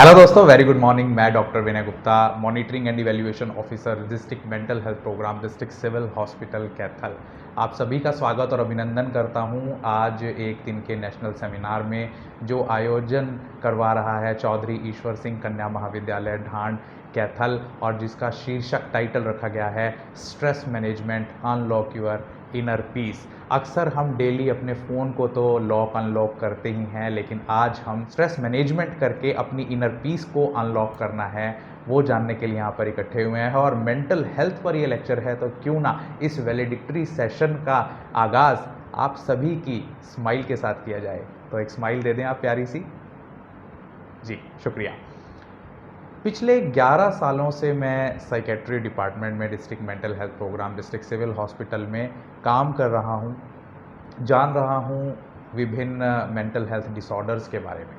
Hello दोस्तों, very good morning. मैं doctor Vinay Gupta, monitoring and evaluation officer, district mental health program, district civil hospital Kaithal. आप सभी का स्वागत और अभिनंदन करता हूं आज एक दिन के नेशनल सेमिनार में जो आयोजन करवा रहा है चौधरी ईश्वर सिंह कन्या महाविद्यालय ढांड कैथल, और जिसका शीर्षक टाइटल रखा गया है stress management unlock your inner peace. अक्सर हम डेली अपने फ़ोन को तो लॉक अनलॉक करते ही हैं, लेकिन आज हम स्ट्रेस मैनेजमेंट करके अपनी इनर पीस को अनलॉक करना है, वो जानने के लिए यहाँ पर इकट्ठे हुए हैं। और मेंटल हेल्थ पर ये लेक्चर है, तो क्यों ना इस वैलिडिक्टरी सेशन का आगाज़ आप सभी की स्माइल के साथ किया जाए। तो एक स्माइल दे दें आप प्यारी सी। जी शुक्रिया। पिछले 11 सालों से मैं साइकेट्री डिपार्टमेंट में district mental health program district civil hospital में काम कर रहा हूँ। जान रहा हूँ विभिन्न मेंटल हेल्थ डिसऑर्डर्स के बारे में।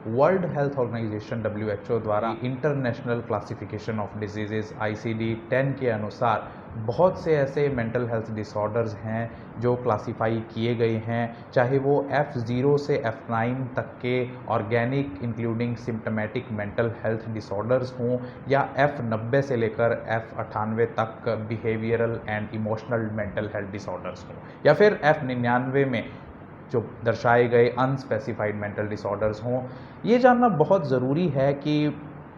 वर्ल्ड हेल्थ ऑर्गेनाइजेशन WHO द्वारा international classification of disease ICD-10 के अनुसार बहुत से ऐसे मेंटल हेल्थ डिसऑर्डर्स हैं जो क्लासीफाई किए गए हैं, चाहे वो F0 से F9 तक के organic including symptomatic mental health disorders हों, या F90 से लेकर F98 तक behavioural and emotional mental health disorders हों, या फिर F99 में जो दर्शाए गए अनस्पेसिफाइड मेंटल डिसऑर्डर्स हों। ये जानना बहुत ज़रूरी है कि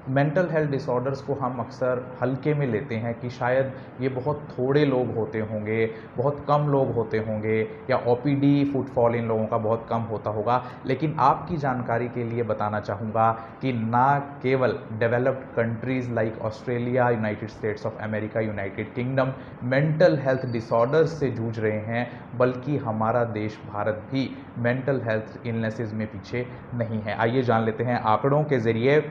मेंटल हेल्थ डिसऑर्डर्स को हम अक्सर हल्के में लेते हैं कि शायद ये बहुत थोड़े लोग होते होंगे, बहुत कम लोग होते होंगे, या OPD फुटफॉल इन लोगों का बहुत कम होता होगा। लेकिन आपकी जानकारी के लिए बताना चाहूँगा कि ना केवल developed countries like Australia, United states of America, United kingdom mental health disorders से जूझ रहे हैं, बल्कि हमारा देश भारत भी मेंटल हेल्थ इलनेसेस में पीछे नहीं है। आइए जान लेते हैं आंकड़ों के ज़रिए।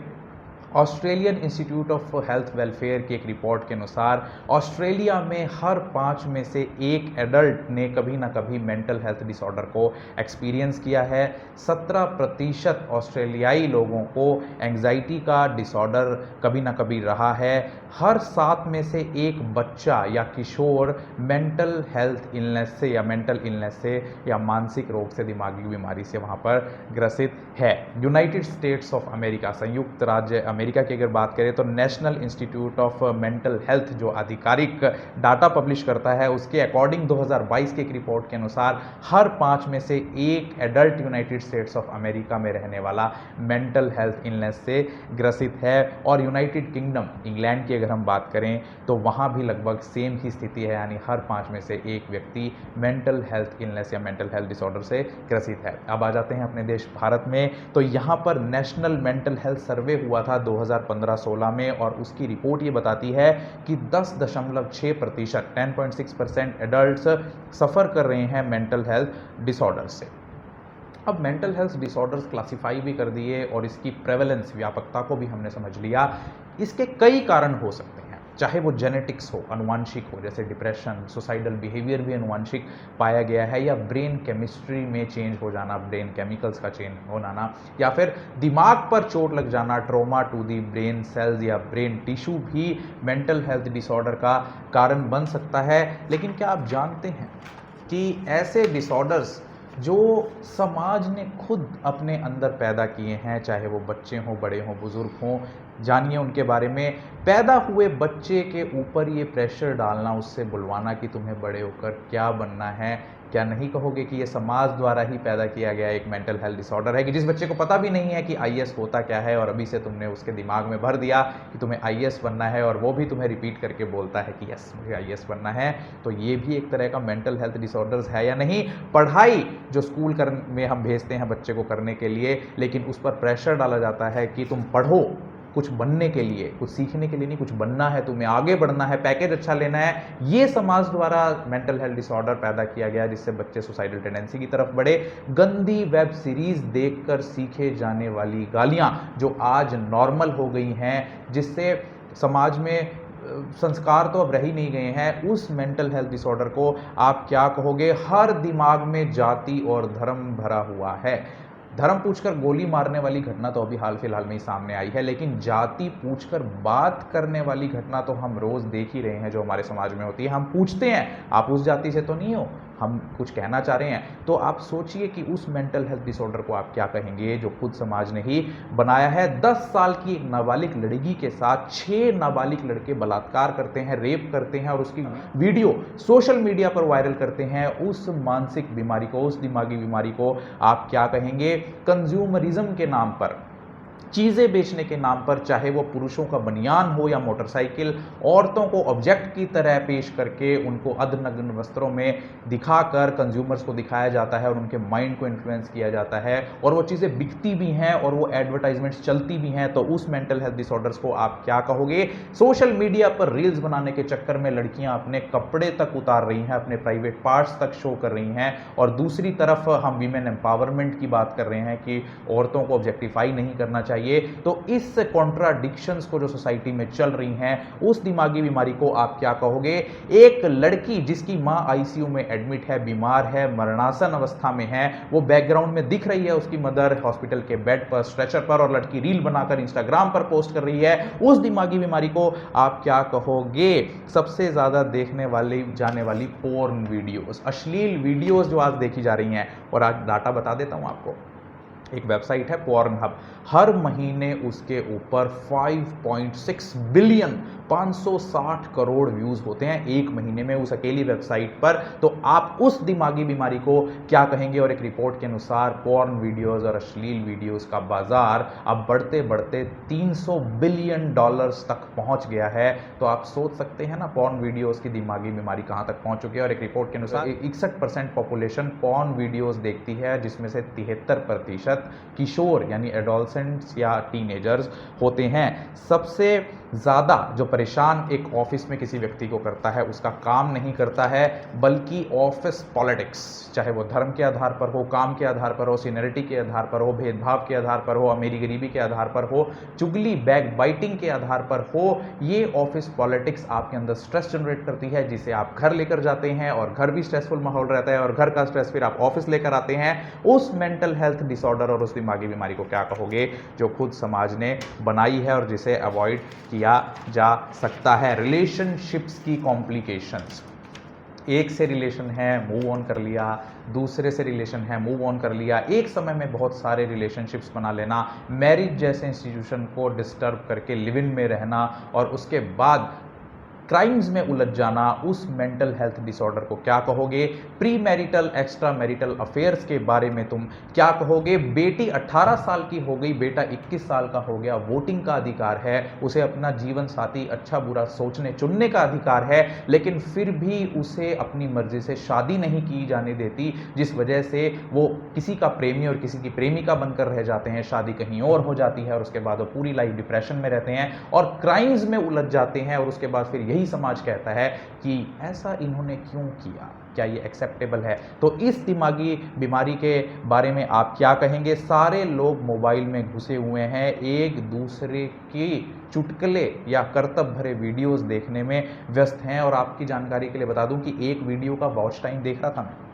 Australian institute of health welfare की एक रिपोर्ट के अनुसार ऑस्ट्रेलिया में हर 5 में से एक एडल्ट ने कभी ना कभी मेंटल हेल्थ डिसऑर्डर को एक्सपीरियंस किया है। 17% ऑस्ट्रेलियाई लोगों को एंग्जाइटी का डिसऑर्डर कभी ना कभी रहा है। हर 7 में से एक बच्चा या किशोर मेंटल हेल्थ इलनेस से या मेंटल इलनेस से या मानसिक रोग से, दिमागी बीमारी से वहाँ पर ग्रसित है। यूनाइटेड स्टेट्स ऑफ अमेरिका, संयुक्त राज्य अमेरिका की अगर बात करें तो national institute of mental health जो आधिकारिक डाटा पब्लिश करता है, उसके अकॉर्डिंग 2022 की एक रिपोर्ट के अनुसार हर 5 में से एक adult United states of America में रहने वाला मेंटल हेल्थ इलनेस से ग्रसित है। और यूनाइटेड किंगडम, इंग्लैंड की अगर हम बात करें तो वहाँ भी लगभग सेम ही स्थिति है, यानी हर 5 में से एक व्यक्ति मेंटल हेल्थ इलनेस या मेंटल हेल्थ डिसऑर्डर से ग्रसित है। अब आ जाते हैं अपने देश भारत में। तो यहाँ पर नेशनल मेंटल हेल्थ सर्वे हुआ था 2015-16 में, और उसकी रिपोर्ट ये बताती है कि 10.6% 10.6% एडल्ट्स सफ़र कर रहे हैं मेंटल हेल्थ डिसऑर्डर से। अब मेंटल हेल्थ डिसऑर्डर्स क्लासिफाई भी कर दिए और इसकी प्रेवलेंस, व्यापकता को भी हमने समझ लिया। इसके कई कारण हो सकते हैं, चाहे वो जेनेटिक्स हो, अनुवांशिक हो, जैसे डिप्रेशन, सुसाइडल बिहेवियर भी अनुवांशिक पाया गया है, या ब्रेन केमिस्ट्री में चेंज हो जाना, ब्रेन केमिकल्स का चेंज हो जाना, या फिर दिमाग पर चोट लग जाना, trauma to the brain cells या ब्रेन टिश्यू भी मेंटल हेल्थ डिसऑर्डर का कारण बन सकता है। लेकिन क्या आप जानते हैं कि ऐसे डिसऑर्डर्स जो समाज ने खुद अपने अंदर पैदा किए हैं, चाहे वो बच्चे हों, बड़े हों, बुजुर्ग हों, जानिए उनके बारे में। पैदा हुए बच्चे के ऊपर ये प्रेशर डालना, उससे बुलवाना कि तुम्हें बड़े होकर क्या बनना है, क्या नहीं कहोगे कि ये समाज द्वारा ही पैदा किया गया एक मेंटल हेल्थ डिसऑर्डर है, कि जिस बच्चे को पता भी नहीं है कि IAS होता क्या है, और अभी से तुमने उसके दिमाग में भर दिया कि तुम्हें IAS बनना है, और वो भी तुम्हें रिपीट करके बोलता है कि यस मुझे IAS बनना है। तो ये भी एक तरह का मेंटल हेल्थ डिसऑर्डर्स है या नहीं। पढ़ाई जो स्कूल में हम भेजते हैं बच्चे को करने के लिए, लेकिन उस पर प्रेशर डाला जाता है कि तुम पढ़ो कुछ बनने के लिए, कुछ सीखने के लिए नहीं, कुछ बनना है, तुम्हें आगे बढ़ना है, पैकेज अच्छा लेना है। ये समाज द्वारा मेंटल हेल्थ डिसऑर्डर पैदा किया गया, जिससे बच्चे सुसाइडल टेंडेंसी की तरफ बढ़े। गंदी वेब सीरीज देखकर सीखे जाने वाली गालियां जो आज नॉर्मल हो गई हैं, जिससे समाज में संस्कार तो अब रह ही नहीं गए हैं। उस मेंटल हेल्थ डिसऑर्डर को आप क्या कहोगे। हर दिमाग में जाति और धर्म भरा हुआ है। धर्म पूछकर गोली मारने वाली घटना तो अभी हाल फिलहाल में ही सामने आई है, लेकिन जाति पूछकर बात करने वाली घटना तो हम रोज देख ही रहे हैं जो हमारे समाज में होती है। हम पूछते हैं आप उस जाति से तो नहीं हो, हम कुछ कहना चाह रहे हैं, तो आप सोचिए कि उस मेंटल हेल्थ डिसऑर्डर को आप क्या कहेंगे जो खुद समाज ने ही बनाया है। 10 साल की एक नाबालिग लड़की के साथ 6 नाबालिग लड़के बलात्कार करते हैं, रेप करते हैं और उसकी वीडियो सोशल मीडिया पर वायरल करते हैं। उस मानसिक बीमारी को, उस दिमागी बीमारी को आप क्या कहेंगे? कंज्यूमरिज्म के नाम पर, चीज़ें बेचने के नाम पर, चाहे वो पुरुषों का बनियान हो या मोटरसाइकिल, औरतों को ऑब्जेक्ट की तरह पेश करके उनको अर्धनग्न वस्त्रों में दिखाकर कंज्यूमर्स को दिखाया जाता है और उनके माइंड को इन्फ्लुएंस किया जाता है और वो चीज़ें बिकती भी हैं और वो एडवर्टाइजमेंट्स चलती भी हैं। तो उस मेंटल हेल्थ डिसऑर्डर्स को आप क्या कहोगे? सोशल मीडिया पर रील्स बनाने के चक्कर में लड़कियां अपने कपड़े तक उतार रही हैं, अपने प्राइवेट पार्ट्स तक शो कर रही हैं, और दूसरी तरफ हम वीमेन एम्पावरमेंट की बात कर रहे हैं कि औरतों को ऑब्जेक्टिफाई नहीं करना चाहिए। तो इस कॉन्ट्राडिक्शंस को जो सोसाइटी में चल रही हैं, उस दिमागी बीमारी को आप क्या कहोगे? एक लड़की जिसकी मां आईसीयू में एडमिट है, बीमार है, मरणासन अवस्था में है, वो बैकग्राउंड में दिख रही है, उसकी मदर हॉस्पिटल के बेड पर, स्ट्रेचर पर, और लड़की रील बनाकर इंस्टाग्राम पर पोस्ट कर रही है। उस दिमागी बीमारी को आप क्या कहोगे? सबसे ज्यादा देखने वाली जाने वाली पोर्न वीडियोस, अश्लील वीडियोस जो आज देखी जा रही हैं, और आज डाटा बता देता हूं आपको। एक वेबसाइट है पोर्नहब, हर महीने उसके ऊपर 5.6 बिलियन 560 करोड़ व्यूज होते हैं एक महीने में उस अकेली वेबसाइट पर। तो आप उस दिमागी बीमारी को क्या कहेंगे? और एक रिपोर्ट के अनुसार पोर्न वीडियोस और अश्लील वीडियोस का बाजार अब बढ़ते बढ़ते $300 बिलियन तक पहुंच गया है। तो आप सोच सकते हैं ना पोर्न वीडियोस की दिमागी बीमारी कहां तक पहुंच चुकी है। और एक रिपोर्ट के अनुसार 61% पॉपुलेशन पोर्न वीडियोस देखती है, जिसमें से 73% किशोर यानी एडोलसेंट्स या टीनेजर्स होते हैं। सबसे ज़्यादा जो परेशान एक ऑफिस में किसी व्यक्ति को करता है, उसका काम नहीं करता है, बल्कि ऑफिस पॉलिटिक्स, चाहे वो धर्म के आधार पर हो, काम के आधार पर हो, सीनियरिटी के आधार पर हो, भेदभाव के आधार पर हो, अमीरी गरीबी के आधार पर हो, चुगली बैक बाइटिंग के आधार पर हो, ये ऑफिस पॉलिटिक्स आपके अंदर स्ट्रेस जनरेट करती है, जिसे आप घर लेकर जाते हैं और घर भी स्ट्रेसफुल माहौल रहता है और घर का स्ट्रेस फिर आप ऑफिस लेकर आते हैं। उस मेंटल हेल्थ डिसऑर्डर और उस दिमागी बीमारी को क्या कहोगे जो खुद समाज ने बनाई है और जिसे अवॉइड किया जा सकता है? रिलेशनशिप्स की कॉम्प्लिकेशंस, एक से रिलेशन है मूव ऑन कर लिया, दूसरे से रिलेशन है मूव ऑन कर लिया, एक समय में बहुत सारे रिलेशनशिप्स बना लेना, मैरिज जैसे इंस्टीट्यूशन को डिस्टर्ब करके लिव इन में रहना और उसके बाद क्राइम्स में उलझ जाना, उस मेंटल हेल्थ डिसऑर्डर को क्या कहोगे? Pre marital extra marital affairs के बारे में तुम क्या कहोगे? बेटी 18 साल की हो गई, बेटा 21 साल का हो गया, वोटिंग का अधिकार है, उसे अपना जीवन साथी अच्छा बुरा सोचने चुनने का अधिकार है, लेकिन फिर भी उसे अपनी मर्जी से शादी नहीं की जाने देती, जिस वजह से वो किसी का प्रेमी और किसी की प्रेमिका बनकर रह जाते हैं, शादी कहीं और हो जाती है और उसके बाद वो पूरी लाइफ डिप्रेशन में रहते हैं और क्राइम्स में उलझ जाते हैं। और उसके बाद फिर यही समाज कहता है कि ऐसा इन्होंने क्यों किया, क्या ये एक्सेप्टेबल है? तो इस दिमागी बीमारी के बारे में आप क्या कहेंगे? सारे लोग मोबाइल में घुसे हुए हैं, एक दूसरे की चुटकुले या कर्तव्य भरे वीडियोस देखने में व्यस्त हैं। और आपकी जानकारी के लिए बता दूं कि एक वीडियो का वॉच टाइम देख रहा था मैं,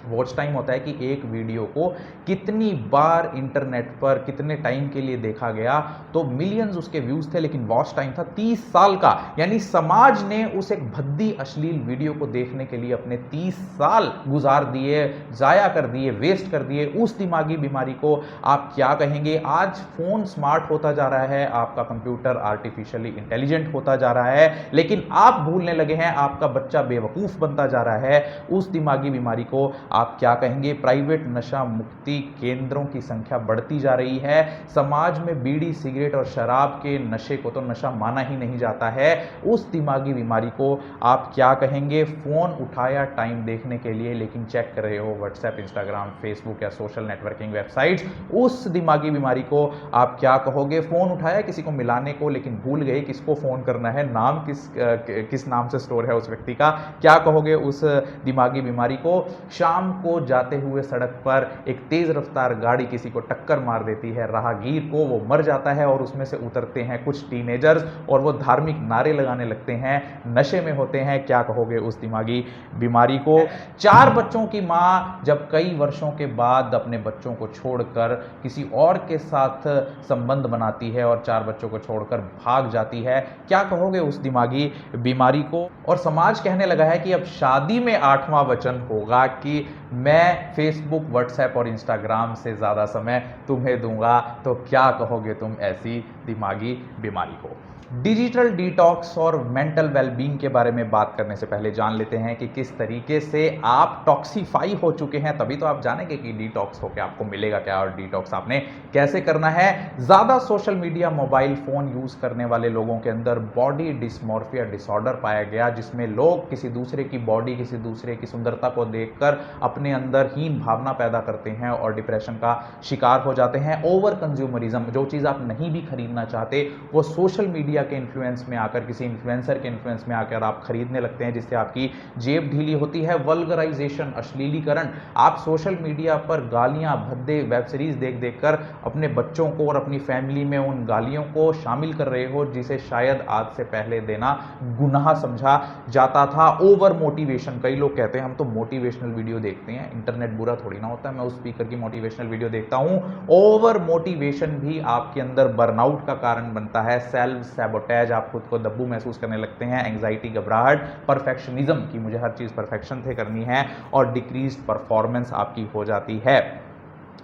वॉच टाइम होता है कि एक वीडियो को कितनी बार इंटरनेट पर कितने टाइम के लिए देखा गया, तो मिलियंस उसके व्यूज थे, लेकिन वॉच टाइम था 30 साल का। यानी समाज ने उस एक भद्दी अश्लील वीडियो को देखने के लिए अपने 30 साल गुजार दिए, जाया कर दिए, वेस्ट कर दिए। उस दिमागी बीमारी को आप क्या कहेंगे? आज फोन स्मार्ट होता जा रहा है, आपका कंप्यूटर आर्टिफिशियली इंटेलिजेंट होता जा रहा है, लेकिन आप भूलने लगे हैं, आपका बच्चा बेवकूफ बनता जा रहा है। उस दिमागी बीमारी को आप क्या कहेंगे? प्राइवेट नशा मुक्ति केंद्रों की संख्या बढ़ती जा रही है, समाज में बीड़ी सिगरेट और शराब के नशे को तो नशा माना ही नहीं जाता है। उस दिमागी बीमारी को आप क्या कहेंगे? फोन उठाया टाइम देखने के लिए, लेकिन चेक कर रहे हो व्हाट्सएप, इंस्टाग्राम, फेसबुक या सोशल नेटवर्किंग वेबसाइट्स। उस दिमागी बीमारी को आप क्या कहोगे? फोन उठाया किसी को मिलाने को, लेकिन भूल गए किसको फोन करना है, नाम किस नाम से स्टोर है उस व्यक्ति का। क्या कहोगे उस दिमागी बीमारी को? शाम शाम को जाते हुए सड़क पर एक तेज रफ्तार गाड़ी किसी को टक्कर मार देती है, राहगीर को, वो मर जाता है और उसमें से उतरते हैं कुछ टीनेजर्स और वो धार्मिक नारे लगाने लगते हैं, नशे में होते हैं। क्या कहोगे उस दिमागी बीमारी को? 4 बच्चों की मां जब कई वर्षों के बाद अपने बच्चों को छोड़कर किसी और के साथ संबंध बनाती है और 4 बच्चों को छोड़कर भाग जाती है, क्या कहोगे उस दिमागी बीमारी को? और समाज कहने लगा है कि अब शादी में 8वां वचन होगा कि मैं फेसबुक, व्हाट्सएप और इंस्टाग्राम से ज़्यादा समय तुम्हें दूंगा। तो क्या कहोगे तुम ऐसी दिमागी बीमारी को? डिजिटल डिटॉक्स और मेंटल वेलबींग के बारे में बात करने से पहले जान लेते हैं कि किस तरीके से आप टॉक्सीफाई हो चुके हैं, तभी तो आप जानेंगे कि डिटॉक्स होकर आपको मिलेगा क्या और डिटॉक्स आपने कैसे करना है। ज़्यादा social media, mobile phone use करने वाले लोगों के अंदर बॉडी डिस्मॉर्फिया डिसऑर्डर पाया गया, जिसमें लोग किसी दूसरे की बॉडी, किसी दूसरे की सुंदरता को देखकर अपने अंदर हीन भावना पैदा करते हैं और डिप्रेशन का शिकार हो जाते हैं। ओवर कंज्यूमरिज्म, जो चीज़ आप नहीं भी खरीदना चाहते वो सोशल मीडिया के इन्फ्लुएंस में आकर, किसी इन्फ्लुएंसर के इन्फ्लुएंस में आकर आप खरीदने लगते हैं, जिससे आपकी जेब ढीली होती है। वल्गराइजेशन, अश्लीलीकरण, आप सोशल मीडिया पर गालियां, भद्दे, वेब सीरीज देख देखकर अपने बच्चों को और अपनी फैमिली में उन गालियों को शामिल कर रहे हो, जिसे शायद आज से पहले देना गुनाह समझा जाता था। ओवर मोटिवेशन, कई लोग कहते हैं हम तो मोटिवेशनल वीडियो देखते हैं, इंटरनेट बुरा थोड़ी ना होता है, मैं उस स्पीकर की मोटिवेशनल वीडियो देखता हूं। ओवर मोटिवेशन भी आपके अंदर बर्नआउट का कारण बनता है। सेल्फ सैबोटेज, आप खुद को दब्बू महसूस करने लगते हैं। एंग्जाइटी, घबराहट, परफेक्शनिज्म की मुझे हर चीज परफेक्शन से करनी है और डिक्रीज्ड परफॉर्मेंस आपकी हो जाती है।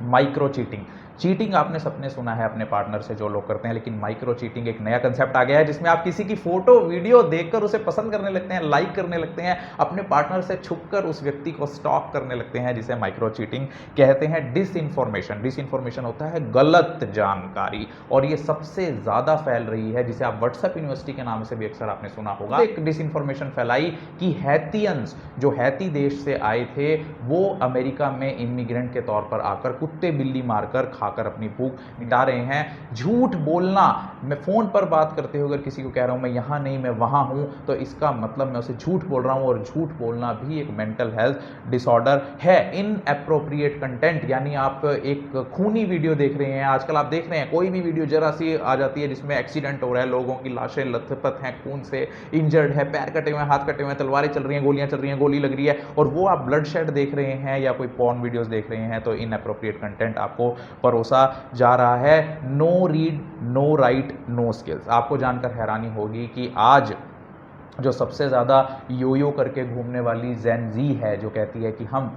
माइक्रो चीटिंग, चीटिंग आपने सबने सुना है अपने पार्टनर से, जो लोग करते हैं, लेकिन माइक्रो चीटिंग एक नया कंसेप्ट आ गया है, जिसमें आप किसी की फोटो, वीडियो देखकर उसे पसंद करने लगते हैं, लाइक करने लगते हैं, अपने पार्टनर से छुपकर उस व्यक्ति को स्टॉक करने लगते हैं, जिसे माइक्रो चीटिंग कहते हैं। डिसइंफॉर्मेशन, डिसइंफॉर्मेशन होता है गलत जानकारी, और ये सबसे ज्यादा फैल रही है, जिसे आप व्हाट्सएप यूनिवर्सिटी के नाम से भी अक्सर आपने सुना होगा। एक डिसइंफॉर्मेशन फैलाई कि हैतियंस, जो हैती देश से आए थे, वो अमेरिका में इमिग्रेंट के तौर पर आकर कुत्ते बिल्ली मारकर खाकर अपनी भूख मिटा रहे हैं। झूठ बोलना, मैं फोन पर बात करते हुए अगर किसी को कह रहा हूं मैं यहां नहीं मैं वहां हूं, तो इसका मतलब मैं उसे झूठ बोल रहा हूं, और झूठ बोलना भी एक मेंटल हेल्थ डिसऑर्डर है। इनएप्रोप्रिएट कंटेंट, यानी आप एक खूनी वीडियो देख रहे हैं, आजकल आप देख रहे हैं कोई भी वीडियो जरा सी आ जाती है जिसमें एक्सीडेंट हो रहा है, लोगों की लाशें लथपथ हैं, खून से इंजर्ड है, पैर कटे हुए हैं, हाथ कटे हुए हैं, तलवारें चल रही हैं, गोलियां चल रही हैं, गोली लग रही है, और वो आप ब्लड शेड देख रहे हैं या कोई पॉर्न वीडियोस देख रहे हैं, तो इनएप्रोप्रिएट कंटेंट आपको परोसा जा रहा है। No read, no write, no skills. आपको जानकर हैरानी होगी कि आज जो सबसे ज्यादा यो करके घूमने वाली जेन जी है, जो कहती है कि हम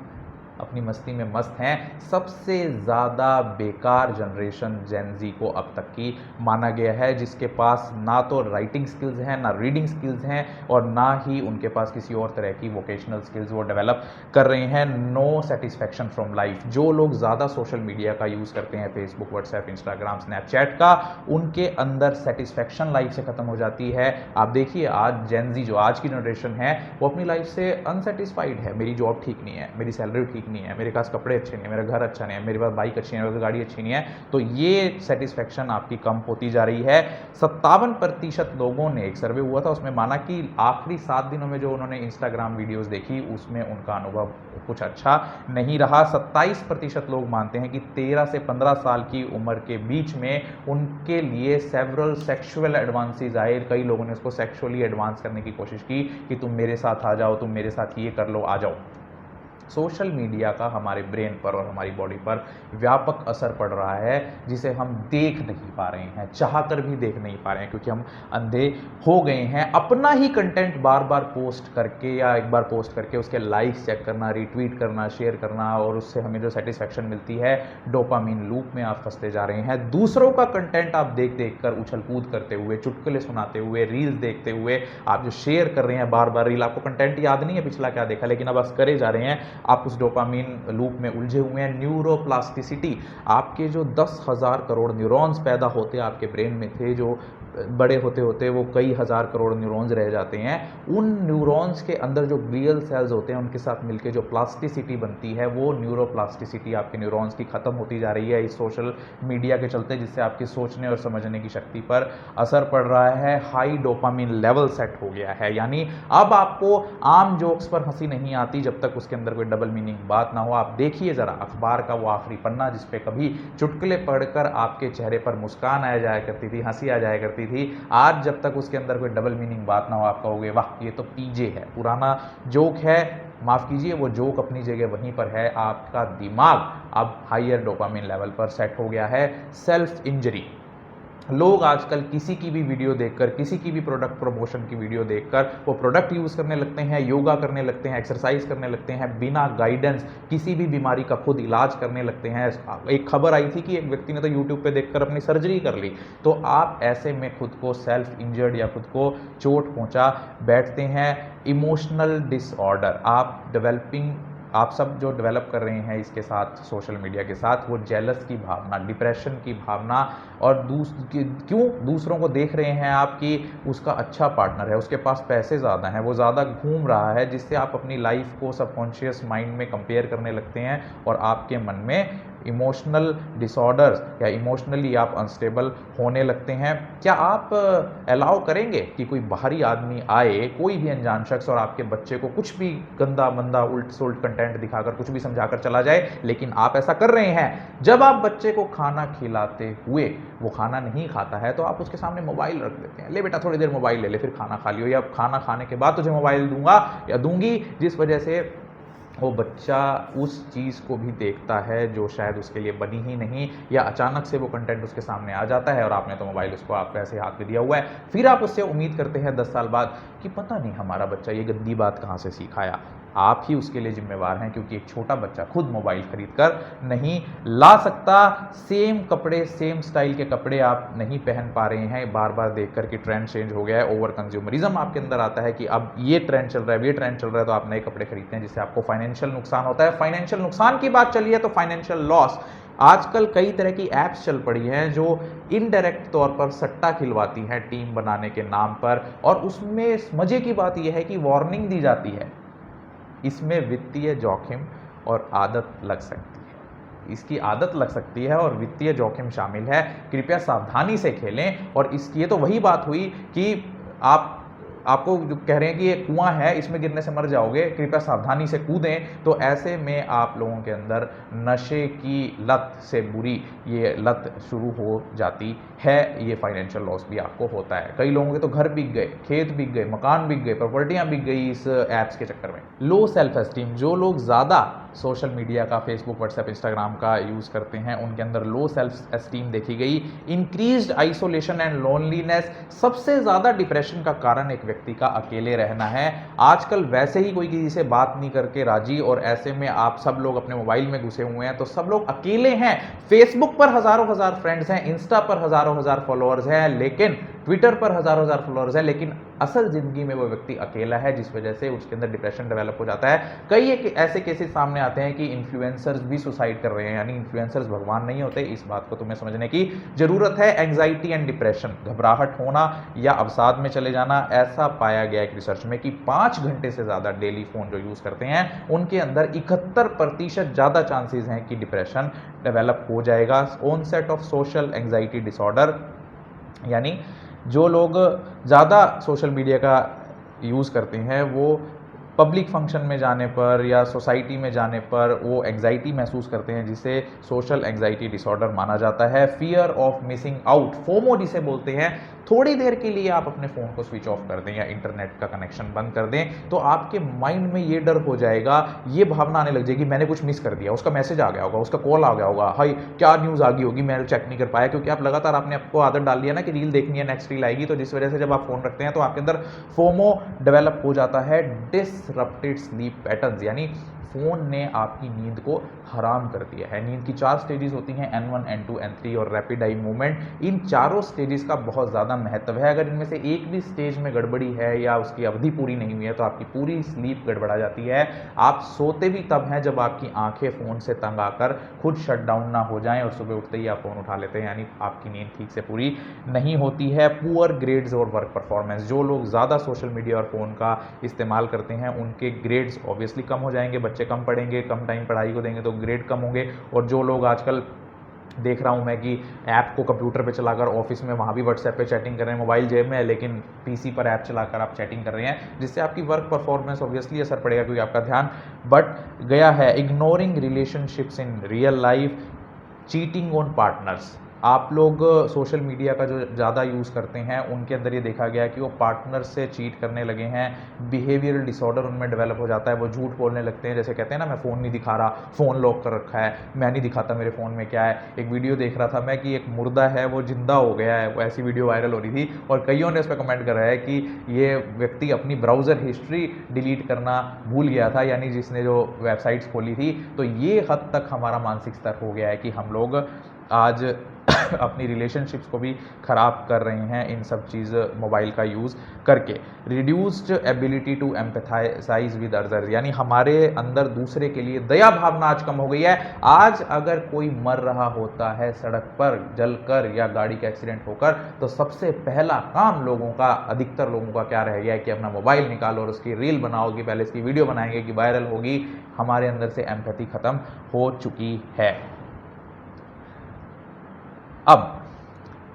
अपनी मस्ती में मस्त हैं, सबसे ज़्यादा बेकार जनरेशन जेन जी को अब तक की माना गया है, जिसके पास ना तो राइटिंग स्किल्स हैं, ना रीडिंग स्किल्स हैं, और ना ही उनके पास किसी और तरह की वोकेशनल स्किल्स वो डेवलप कर रहे हैं। नो सेटिस्फैक्शन फ्रॉम लाइफ, जो लोग ज़्यादा सोशल मीडिया का यूज़ करते हैं, फेसबुक, व्हाट्सएप, इंस्टाग्राम, स्नैपचैट का, उनके अंदर सेटिस्फैक्शन लाइफ से ख़त्म हो जाती है। आप देखिए आज जेन जी, जो आज की जनरेशन है, वो अपनी लाइफ से अनसेटिस्फाइड है। मेरी जॉब ठीक नहीं है, मेरी सैलरी ठीक नहीं है, मेरे पास कपड़े अच्छे नहीं है, मेरा घर अच्छा नहीं है, मेरे पास बाइक अच्छी है, मेरे पास गाड़ी अच्छी नहीं है, तो ये सेटिस्फैक्शन आपकी कम होती जा रही है। 57% लोगों ने, एक सर्वे हुआ था उसमें माना कि आखिरी 7 दिनों में जो उन्होंने इंस्टाग्राम वीडियोस देखी उसमें उनका अनुभव कुछ अच्छा नहीं रहा। 27% लोग मानते हैं कि 13 से 15 साल की उम्र के बीच में उनके लिए सेवरल सेक्सुअल एडवांसेस आए। कई लोगों ने उसको सेक्सुअली एडवांस करने की कोशिश की कि तुम मेरे साथ आ जाओ, तुम मेरे साथ ये कर लो, आ जाओ। सोशल मीडिया का हमारे ब्रेन पर और हमारी बॉडी पर व्यापक असर पड़ रहा है, जिसे हम देख नहीं पा रहे हैं, चाहकर भी देख नहीं पा रहे हैं, क्योंकि हम अंधे हो गए हैं। अपना ही कंटेंट बार बार पोस्ट करके या एक बार पोस्ट करके उसके लाइक्स चेक करना, रीट्वीट करना, शेयर करना, और उससे हमें जो सेटिस्फैक्शन मिलती है, डोपामीन लूप में आप फंसते जा रहे हैं। दूसरों का कंटेंट आप देख देख कर उछल कूद करते हुए, चुटकुले सुनाते हुए, रील्स देखते हुए आप जो शेयर कर रहे हैं बार बार रील, आपको कंटेंट याद नहीं है पिछला क्या देखा, लेकिन अब बस करे जा रहे हैं, आप उस डोपामीन लूप में उलझे हुए हैं। न्यूरोप्लास्टिसिटी, आपके जो 10,000 करोड़ न्यूरॉन्स पैदा होते आपके ब्रेन में थे, जो बड़े होते होते वो कई हज़ार करोड़ न्यूरॉन्स रह जाते हैं। उन न्यूरॉन्स के अंदर जो ग्लियल सेल्स होते हैं उनके साथ मिलके जो प्लास्टिसिटी बनती है, वो न्यूरोप्लास्टिसिटी आपके न्यूरॉन्स की ख़त्म होती जा रही है इस सोशल मीडिया के चलते, जिससे आपकी सोचने और समझने की शक्ति पर असर पड़ रहा है। हाई डोपामिन लेवल सेट हो गया है, यानी अब आपको आम जोक्स पर हंसी नहीं आती जब तक उसके अंदर कोई डबल मीनिंग बात ना हो। आप देखिए ज़रा अखबार का वो आखिरी पन्ना जिस पे कभी चुटकुले पढ़कर आपके चेहरे पर मुस्कान आ जाया करती थी, हंसी आ जाया करती थी, आज जब तक उसके अंदर कोई डबल मीनिंग बात ना हो आप कहोगे वाह ये तो पीजे है, पुराना जोक है। माफ़ कीजिए, वो जोक अपनी जगह वहीं पर है, आपका दिमाग अब हायर डोपामिन लेवल पर सेट हो गया है। सेल्फ इंजरी, लोग आजकल किसी की भी वीडियो देखकर, किसी की भी प्रोडक्ट प्रमोशन की वीडियो देखकर वो प्रोडक्ट यूज़ करने लगते हैं, योगा करने लगते हैं, एक्सरसाइज करने लगते हैं, बिना गाइडेंस किसी भी बीमारी का खुद इलाज करने लगते हैं। एक खबर आई थी कि एक व्यक्ति ने तो यूट्यूब पे देखकर अपनी सर्जरी कर ली। तो आप ऐसे में खुद को सेल्फ इंजर्ड या खुद को चोट पहुंचा बैठते हैं। इमोशनल डिसऑर्डर आप सब जो डेवलप कर रहे हैं इसके साथ, सोशल मीडिया के साथ, वो जेलस की भावना, डिप्रेशन की भावना, और क्यों दूसरों को देख रहे हैं आप कि उसका अच्छा पार्टनर है, उसके पास पैसे ज़्यादा हैं, वो ज़्यादा घूम रहा है, जिससे आप अपनी लाइफ को सबकॉन्शियस माइंड में कंपेयर करने लगते हैं और आपके मन में इमोशनल डिसऑर्डर्स या इमोशनली आप अनस्टेबल होने लगते हैं। क्या आप अलाउ करेंगे कि कोई बाहरी आदमी आए, कोई भी अनजान शख्स, और आपके बच्चे को कुछ भी गंदा मंदा उल्ट सुल्ट कंटेंट दिखाकर कुछ भी समझाकर चला जाए? लेकिन आप ऐसा कर रहे हैं। जब आप बच्चे को खाना खिलाते हुए वो खाना नहीं खाता है तो आप उसके सामने मोबाइल रख देते हैं, ले बेटा थोड़ी देर मोबाइल ले ले फिर खाना खा लियो, या खाना खाने के बाद तुझे मोबाइल दूंगा या दूंगी, जिस वजह से वो बच्चा उस चीज़ को भी देखता है जो शायद उसके लिए बनी ही नहीं, या अचानक से वो कंटेंट उसके सामने आ जाता है और आपने तो मोबाइल उसको आपके ऐसे हाथ में दिया हुआ है। फिर आप उससे उम्मीद करते हैं 10 साल बाद कि पता नहीं हमारा बच्चा ये गंदी बात कहाँ से सीख आया। आप ही उसके लिए जिम्मेवार हैं, क्योंकि एक छोटा बच्चा खुद मोबाइल खरीद कर नहीं ला सकता। सेम कपड़े, सेम स्टाइल के कपड़े आप नहीं पहन पा रहे हैं, बार बार देख कर कि ट्रेंड चेंज हो गया है। ओवर कंज्यूमरिज्म आपके अंदर आता है कि अब ये ट्रेंड चल रहा है, ये ट्रेंड चल रहा है, तो आप नए कपड़े खरीदते हैं, जिससे आपको फाइनेंशियल नुकसान होता है। फाइनेंशियल नुकसान की बात चली है तो फाइनेंशियल लॉस, आजकल कई तरह की ऐप्स चल पड़ी हैं जो इनडायरेक्ट तौर पर सट्टा खिलवाती हैं टीम बनाने के नाम पर, और उसमें मजे की बात यह है कि वार्निंग दी जाती है, इसमें वित्तीय जोखिम और आदत लग सकती है, इसकी आदत लग सकती है और वित्तीय जोखिम शामिल है। कृपया सावधानी से खेलें। और इसकी ये तो वही बात हुई कि आपको जो कह रहे हैं कि ये कुआं है, इसमें गिरने से मर जाओगे, कृपया सावधानी से कूदें। तो ऐसे में आप लोगों के अंदर नशे की लत से बुरी ये लत शुरू हो जाती है। ये फाइनेंशियल लॉस भी आपको होता है। कई लोगों के तो घर बिक गए, खेत बिक गए, मकान बिक गए, प्रॉपर्टियां बिक गई इस ऐप्स के चक्कर में। लो सेल्फ एस्टीम, जो लोग ज़्यादा सोशल मीडिया का, फेसबुक, व्हाट्सएप, इंस्टाग्राम का यूज़ करते हैं, उनके अंदर लो सेल्फ एस्टीम देखी गई। इंक्रीज्ड आइसोलेशन एंड लोनलीनेस, सबसे ज़्यादा डिप्रेशन का कारण एक व्यक्ति का अकेले रहना है। आजकल वैसे ही कोई किसी से बात नहीं करके राजी, और ऐसे में आप सब लोग अपने मोबाइल में घुसे हुए हैं, तो सब लोग अकेले हैं। फेसबुक पर हजारों हजार फ्रेंड्स हैं, इंस्टा पर हजारों हजार फॉलोअर्स हैं, लेकिन ट्विटर पर हजारों हजार फॉलोअर्स हैं, लेकिन असल जिंदगी में वो व्यक्ति अकेला है, जिस वजह से उसके अंदर डिप्रेशन डेवलप हो जाता है। कई ऐसे केसेस सामने आते हैं कि इन्फ्लुएंसर्स भी सुसाइड कर रहे हैं, यानी इन्फ्लुएंसर्स भगवान नहीं होते, इस बात को तुम्हें समझने की जरूरत है। एंग्जाइटी एंड डिप्रेशन, घबराहट होना या अवसाद में चले जाना, ऐसा पाया गया एक रिसर्च में कि 5 घंटे से ज्यादा डेली फोन जो यूज करते हैं उनके अंदर 71% ज्यादा चांसेस हैं कि डिप्रेशन डेवलप हो जाएगा। Onset of social anxiety disorder, यानी जो लोग ज़्यादा सोशल मीडिया का यूज़ करते हैं वो पब्लिक फंक्शन में जाने पर या सोसाइटी में जाने पर वो एंग्जाइटी महसूस करते हैं, जिसे सोशल एंग्जाइटी डिसऑर्डर माना जाता है। Fear of missing out, FOMO जिसे बोलते हैं, थोड़ी देर के लिए आप अपने फ़ोन को स्विच ऑफ कर दें या इंटरनेट का कनेक्शन बंद कर दें, तो आपके माइंड में ये डर हो जाएगा, ये भावना आने लग जाएगी मैंने कुछ मिस कर दिया, उसका मैसेज आ गया होगा, उसका कॉल आ गया होगा, हाई क्या न्यूज़ आ गई होगी, मैं चेक नहीं कर पाया, क्योंकि आप लगातार आपने आपको आदत डाल लिया ना कि रील देखनी है, नेक्स्ट रील आएगी, तो जिस वजह से जब आप फ़ोन रखते हैं तो आपके अंदर फोमो डेवलप हो जाता है। डिसरप्टेड स्लीप पैटर्न्स, यानी फ़ोन ने आपकी नींद को हराम कर दिया है। नींद की 4 स्टेजेस होती हैं, N1, N2, N3 और रैपिड आई मूवमेंट। इन चारों स्टेजेस का बहुत ज़्यादा महत्व है। अगर इनमें से एक भी स्टेज में गड़बड़ी है या उसकी अवधि पूरी नहीं हुई है तो आपकी पूरी स्लीप गड़बड़ा जाती है। आप सोते भी तब हैं जब आपकी आंखें फ़ोन से तंग आकर खुद शट डाउन ना हो जाएं और सुबह उठते ही आप फ़ोन उठा लेते हैं, यानी आपकी नींद ठीक से पूरी नहीं होती है। पुअर ग्रेड्स और वर्क परफॉर्मेंस, जो लोग ज़्यादा सोशल मीडिया और फ़ोन का इस्तेमाल करते हैं उनके ग्रेड्स ऑब्वियसली कम हो जाएंगे, बच्चे कम पढ़ेंगे, कम टाइम पढ़ाई को देंगे तो ग्रेड कम होंगे। और जो लोग आजकल देख रहा हूं मैं कि ऐप को कंप्यूटर पे चलाकर ऑफिस में वहां भी व्हाट्सएप पे चैटिंग कर रहे हैं, मोबाइल जेब में है लेकिन पीसी पर ऐप चलाकर आप चैटिंग कर रहे हैं, जिससे आपकी वर्क परफॉर्मेंस ऑब्वियसली असर पड़ेगा क्योंकि आपका ध्यान बट गया है। Ignoring relationships in real life, cheating on partners. आप लोग सोशल मीडिया का जो ज़्यादा यूज़ करते हैं उनके अंदर ये देखा गया है कि वो पार्टनर से चीट करने लगे हैं। बिहेवियरल डिसऑर्डर उनमें डेवलप हो जाता है, वो झूठ बोलने लगते हैं, जैसे कहते हैं ना मैं फ़ोन नहीं दिखा रहा, फ़ोन लॉक कर रखा है, मैं नहीं दिखाता मेरे फ़ोन में क्या है। एक वीडियो देख रहा था मैं कि एक मुर्दा है वो जिंदा हो गया है, वो ऐसी वीडियो वायरल हो रही थी और कईयों ने उस पर कमेंट करा है कि ये व्यक्ति अपनी ब्राउज़र हिस्ट्री डिलीट करना भूल गया था, यानी जिसने जो वेबसाइट्स खोली थी। तो ये हद तक हमारा मानसिक स्तर हो गया है कि हम लोग आज अपनी रिलेशनशिप्स को भी ख़राब कर रहे हैं इन सब चीज़ मोबाइल का यूज़ करके। Reduced ability to empathize with others, यानी हमारे अंदर दूसरे के लिए दया भावना आज कम हो गई है। आज अगर कोई मर रहा होता है सड़क पर जलकर या गाड़ी का एक्सीडेंट होकर तो सबसे पहला काम लोगों का, अधिकतर लोगों का क्या रह गया है कि अपना मोबाइल निकालो और उसकी रील बनाओगी, पहले इसकी वीडियो बनाएंगे कि वायरल होगी। हमारे अंदर से एम्पैथी खत्म हो चुकी है। अब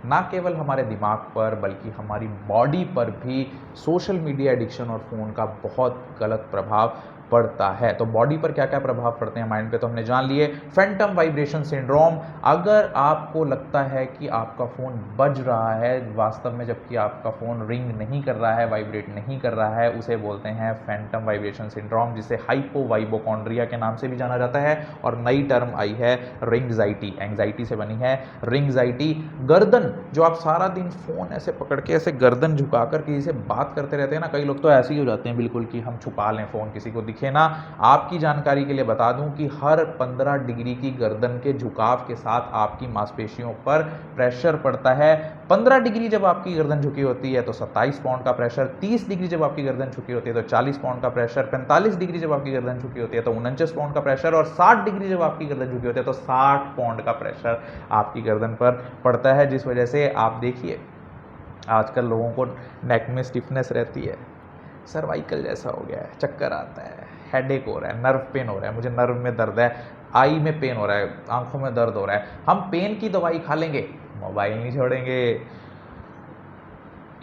ना केवल हमारे दिमाग पर बल्कि हमारी बॉडी पर भी सोशल मीडिया एडिक्शन और फ़ोन का बहुत गलत प्रभाव पड़ता है। तो बॉडी पर क्या क्या प्रभाव पड़ते हैं माइंड पे तो हमने जान लिए। फैंटम वाइब्रेशन सिंड्रोम, अगर आपको लगता है कि आपका फ़ोन बज रहा है वास्तव में जबकि आपका फ़ोन रिंग नहीं कर रहा है, वाइब्रेट नहीं कर रहा है, उसे बोलते हैं फैंटम वाइब्रेशन सिंड्रोम, जिसे हाइपोवाइबोकॉन्ड्रिया के नाम से भी जाना जाता है। और नई टर्म आई है रिंगजाइटी, एंग्जाइटी से बनी है रिंगजाइटी। गर्दन, जो आप सारा दिन फ़ोन ऐसे पकड़ के ऐसे गर्दन झुकाकर किसी से बात करते रहते हैं ना, कई लोग तो ऐसे ही हो जाते हैं बिल्कुल कि हम छुपा लें फ़ोन, किसी को दिखे ना। आपकी जानकारी के लिए बता दूं कि हर 15 डिग्री की गर्दन के झुकाव के साथ आपकी मांसपेशियों पर प्रेशर पड़ता है। 15 डिग्री जब आपकी गर्दन झुकी होती है तो 27 पाउंड का प्रेशर, 30 डिग्री जब आपकी गर्दन झुकी होती है तो 40 पाउंड का प्रेशर, 45 डिग्री जब आपकी गर्दन झुकी होती है तो 49 पाउंड का प्रेशर और 60 डिग्री जब आपकी गर्दन झुकी होती है तो 60 पाउंड का प्रेशर आपकी गर्दन पर पड़ता है। जिस वजह से आप देखिए आजकल लोगों को नेक में स्टिफनेस रहती है, सर्वाइकल जैसा हो गया है, चक्कर आता है, हेडेक हो रहा है, नर्व पेन हो रहा है, मुझे नर्व में दर्द है, आई में पेन हो रहा है, आंखों में दर्द हो रहा है। हम पेन की दवाई खा लेंगे, मोबाइल नहीं छोड़ेंगे।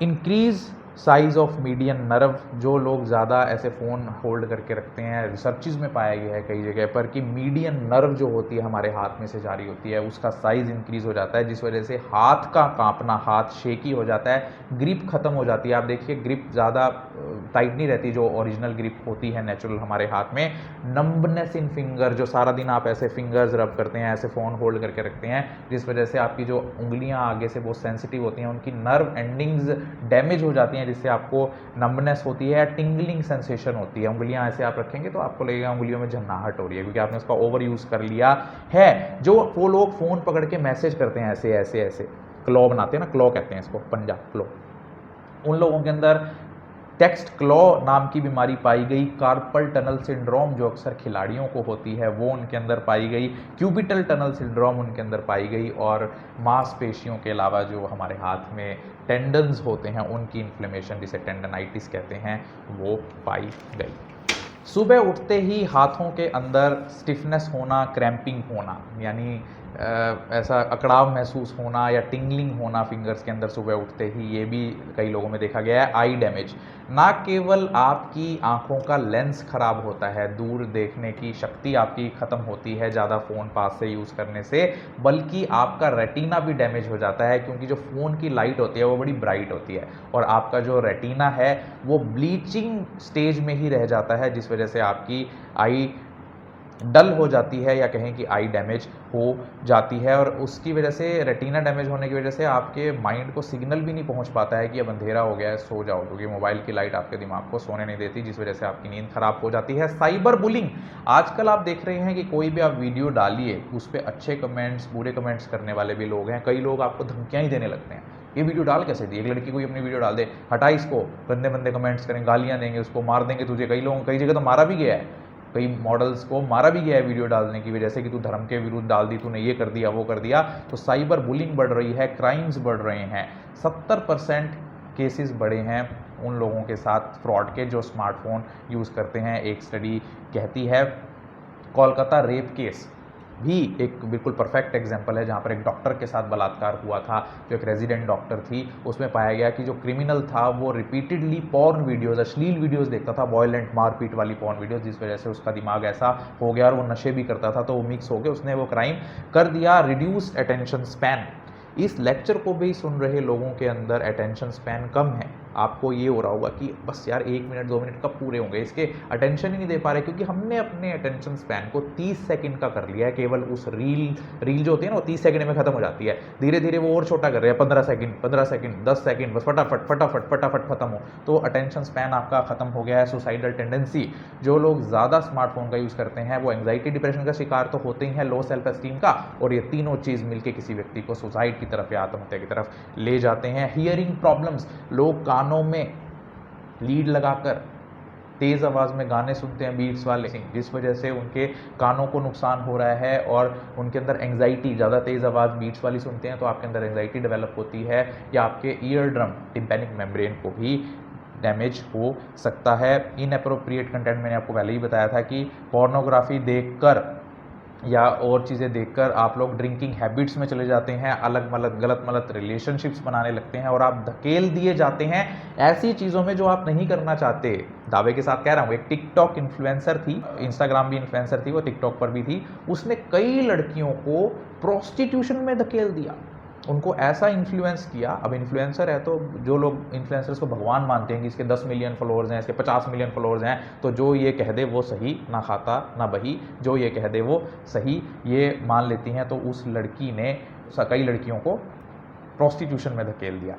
Increase size of median nerve, जो लोग ज़्यादा ऐसे फ़ोन होल्ड करके रखते हैं, रिसर्चेज में पाया गया है कई जगह पर कि मीडियन नर्व जो होती है हमारे हाथ में से जारी होती है उसका साइज़ इंक्रीज़ हो जाता है, जिस वजह से हाथ का कांपना, हाथ शेकी हो जाता है, ग्रिप खत्म हो जाती है। आप देखिए ग्रिप ज़्यादा टाइट नहीं रहती जो ओरिजिनल ग्रिप होती है नेचुरल हमारे हाथ में। नंबनेस इन फिंगर, जो सारा दिन आप ऐसे फिंगर्स रब करते हैं, ऐसे फ़ोन होल्ड करके रखते हैं, जिस वजह से आपकी जो उंगलियां आगे से बहुत सेंसिटिव होती हैं, उनकी नर्व एंडिंग्स डैमेज हो जाती हैं, जिससे आपको नंबनेस होती है, टिंगलिंग सेंसेशन होती है। उंगलियां ऐसे आप रखेंगे तो आपको लगेगा उंगलियों में झन्नाहट हो रही है क्योंकि आपने उसका ओवर यूज़ कर लिया है। जो वो लोग फ़ोन पकड़ के मैसेज करते हैं ऐसे ऐसे ऐसे, क्लॉ बनाते हैं ना, क्लॉ कहते हैं इसको, पंजा क्लॉ, उन लोगों के अंदर टेक्स्ट क्लॉ नाम की बीमारी पाई गई। कार्पल टनल सिंड्रोम जो अक्सर खिलाड़ियों को होती है वो उनके अंदर पाई गई। क्यूबिटल टनल सिंड्रोम उनके अंदर पाई गई। और मांसपेशियों के अलावा जो हमारे हाथ में टेंडन्स होते हैं उनकी इन्फ्लेमेशन, जिसे टेंडनाइटिस कहते हैं, वो पाई गई। सुबह उठते ही हाथों के अंदर स्टिफनेस होना, क्रैम्पिंग होना, यानी ऐसा अकड़ाव महसूस होना या टिंगलिंग होना फिंगर्स के अंदर सुबह उठते ही, ये भी कई लोगों में देखा गया है। आई डैमेज, ना केवल आपकी आंखों का लेंस खराब होता है, दूर देखने की शक्ति आपकी ख़त्म होती है ज़्यादा फ़ोन पास से यूज़ करने से, बल्कि आपका रेटिना भी डैमेज हो जाता है क्योंकि जो फ़ोन की लाइट होती है वो बड़ी ब्राइट होती है और आपका जो रेटिना है वो ब्लीचिंग स्टेज में ही रह जाता है, जिस वजह से आपकी आई डल हो जाती है या कहें कि आई डैमेज हो जाती है और उसकी वजह से रेटिना डैमेज होने की वजह से आपके माइंड को सिग्नल भी नहीं पहुंच पाता है कि अब अंधेरा हो गया है, सो जाओ, क्योंकि मोबाइल की लाइट आपके दिमाग को सोने नहीं देती, जिस वजह से आपकी नींद खराब हो जाती है। साइबर बुलिंग, आजकल आप देख रहे हैं कि कोई भी आप वीडियो डालिए उस पर अच्छे कमेंट्स, बुरे कमेंट्स करने वाले भी लोग हैं। कई लोग आपको धमकियां ही देने लगते हैं, ये वीडियो डाल कैसे दी, एक लड़की कोई अपनी वीडियो डाल दे, हटा इसको, गंदे गंदे कमेंट्स करें, गालियां देंगे, उसको मार देंगे तुझे। कई लोगों, कई जगह तो मारा भी गया है, कई मॉडल्स को मारा भी गया है वीडियो डालने की वजह से कि तू धर्म के विरुद्ध डाल दी, तूने ये कर दिया, वो कर दिया। तो साइबर बुलिंग बढ़ रही है, क्राइम्स बढ़ रहे हैं, 70% केसेस बढ़े हैं उन लोगों के साथ फ्रॉड के जो स्मार्टफोन यूज़ करते हैं। एक स्टडी कहती है, कोलकाता रेप केस भी एक बिल्कुल परफेक्ट एग्जाम्पल है, जहाँ पर एक डॉक्टर के साथ बलात्कार हुआ था, जो एक रेजिडेंट डॉक्टर थी। उसमें पाया गया कि जो क्रिमिनल था वो रिपीटेडली पॉर्न वीडियोज़, अश्लील वीडियोज़ देखता था, वायलेंट मारपीट वाली पॉर्न वीडियोज़, जिस वजह से उसका दिमाग ऐसा हो गया और वो नशे भी करता था, तो वो मिक्स हो गया, उसने वो क्राइम कर दिया। रिड्यूस अटेंशन स्पैन, इस लेक्चर को भी सुन रहे लोगों के अंदर अटेंशन स्पैन कम है। आपको ये हो रहा होगा कि बस यार 1 मिनट 2 मिनट कब पूरे होंगे, इसके अटेंशन ही नहीं दे पा रहे, क्योंकि हमने अपने अटेंशन स्पैन को 30 सेकंड का कर लिया है। केवल उस रील जो होती है ना, वो 30 सेकंड में खत्म हो जाती है, धीरे धीरे वो और छोटा कर रहे हैं, 15 सेकंड 15 सेकंड 10 सेकंड, बस फटाफट फटाफट फटाफट खत्म हो। तो अटेंशन स्पैन आपका खत्म हो गया है। सुसाइडल टेंडेंसी, जो लोग ज़्यादा स्मार्टफोन का यूज़ करते हैं वो एंग्जाइटी डिप्रेशन का शिकार तो होते ही हैं, लो सेल्फ एस्टीम का, और ये तीनों चीज़ मिलकर किसी व्यक्ति को सुसाइड की तरफ या आत्महत्या की तरफ ले जाते हैं। हियरिंग प्रॉब्लम्स, लोग कानों में लीड लगाकर तेज़ आवाज़ में गाने सुनते हैं बीट्स वाले, जिस वजह से उनके कानों को नुकसान हो रहा है और उनके अंदर एंग्जाइटी, ज़्यादा तेज़ आवाज़ बीट्स वाली सुनते हैं तो आपके अंदर एंग्जाइटी डेवलप होती है, या आपके ईयर ड्रम टिम्पैनिक मेम्ब्रेन को भी डैमेज हो सकता है। इनएप्रोप्रिएट कंटेंट, मैंने आपको पहले ही बताया था कि पोर्नोग्राफी देखकर या और चीज़ें देखकर आप लोग ड्रिंकिंग हैबिट्स में चले जाते हैं, अलग मलग गलत मलत रिलेशनशिप्स बनाने लगते हैं और आप धकेल दिए जाते हैं ऐसी चीज़ों में जो आप नहीं करना चाहते। दावे के साथ कह रहा हूँ, एक टिकटॉक इन्फ्लुएंसर थी, इंस्टाग्राम भी इन्फ्लुएंसर थी, वो टिकटॉक पर भी थी, उसने कई लड़कियों को प्रोस्टिट्यूशन में धकेल दिया, उनको ऐसा इन्फ्लुएंस किया। अब इन्फ्लुएंसर है तो जो लोग इन्फ्लुएंसर्स को भगवान मानते हैं कि इसके 10 मिलियन फॉलोअर्स हैं, इसके 50 मिलियन फॉलोअर्स हैं, तो जो ये कह दे वो सही, ना खाता ना बही, जो ये कह दे वो सही, ये मान लेती हैं। तो उस लड़की ने कई लड़कियों को प्रोस्टिट्यूशन में धकेल दिया।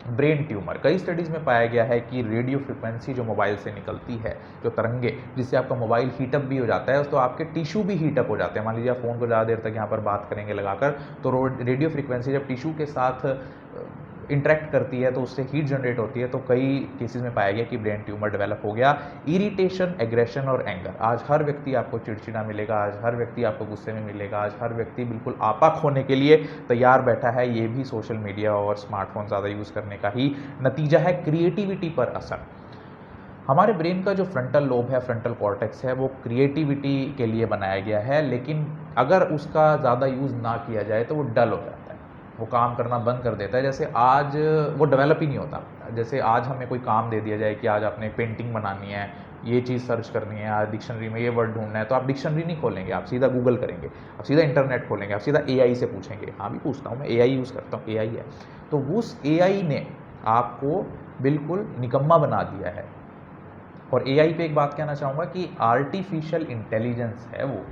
ब्रेन ट्यूमर, कई स्टडीज़ में पाया गया है कि रेडियो फ्रिक्वेंसी जो मोबाइल से निकलती है, जो तरंगे, जिससे आपका मोबाइल हीटअप भी हो जाता है, तो आपके टिश्यू भी हीटअप हो जाते हैं। मान लीजिए आप फ़ोन को ज़्यादा देर तक यहाँ पर बात करेंगे लगाकर, तो रेडियो फ्रिक्वेंसी जब टिश्यू के साथ इंटरेक्ट करती है तो उससे हीट जनरेट होती है, तो कई केसेस में पाया गया कि ब्रेन ट्यूमर डेवलप हो गया। इरिटेशन, एग्रेशन और एंगर, आज हर व्यक्ति आपको चिड़चिड़ा मिलेगा, आज हर व्यक्ति आपको गुस्से में मिलेगा, आज हर व्यक्ति बिल्कुल आपा खोने के लिए तैयार बैठा है। ये भी सोशल मीडिया और स्मार्टफोन ज़्यादा यूज़ करने का ही नतीजा है। क्रिएटिविटी पर असर, हमारे ब्रेन का जो फ्रंटल लोब है, फ्रंटल कॉर्टेक्स है, वो क्रिएटिविटी के लिए बनाया गया है, लेकिन अगर उसका ज़्यादा यूज़ ना किया जाए तो वो डल हो जाता है, वो काम करना बंद कर देता है। जैसे आज वो डेवलप ही नहीं होता। जैसे आज हमें कोई काम दे दिया जाए कि आज आपने पेंटिंग बनानी है, ये चीज़ सर्च करनी है, आज डिक्शनरी में ये वर्ड ढूंढना है, तो आप डिक्शनरी नहीं खोलेंगे, आप सीधा गूगल करेंगे, आप सीधा इंटरनेट खोलेंगे, आप सीधा एआई से पूछेंगे। हाँ भी पूछता हूँ, मैं एआई यूज़ करता हूँ, एआई है। तो उस एआई ने आपको बिल्कुल निकम्मा बना दिया है। और एआई पे एक बात कहना चाहूँगा कि आर्टिफिशियल इंटेलिजेंस है वो,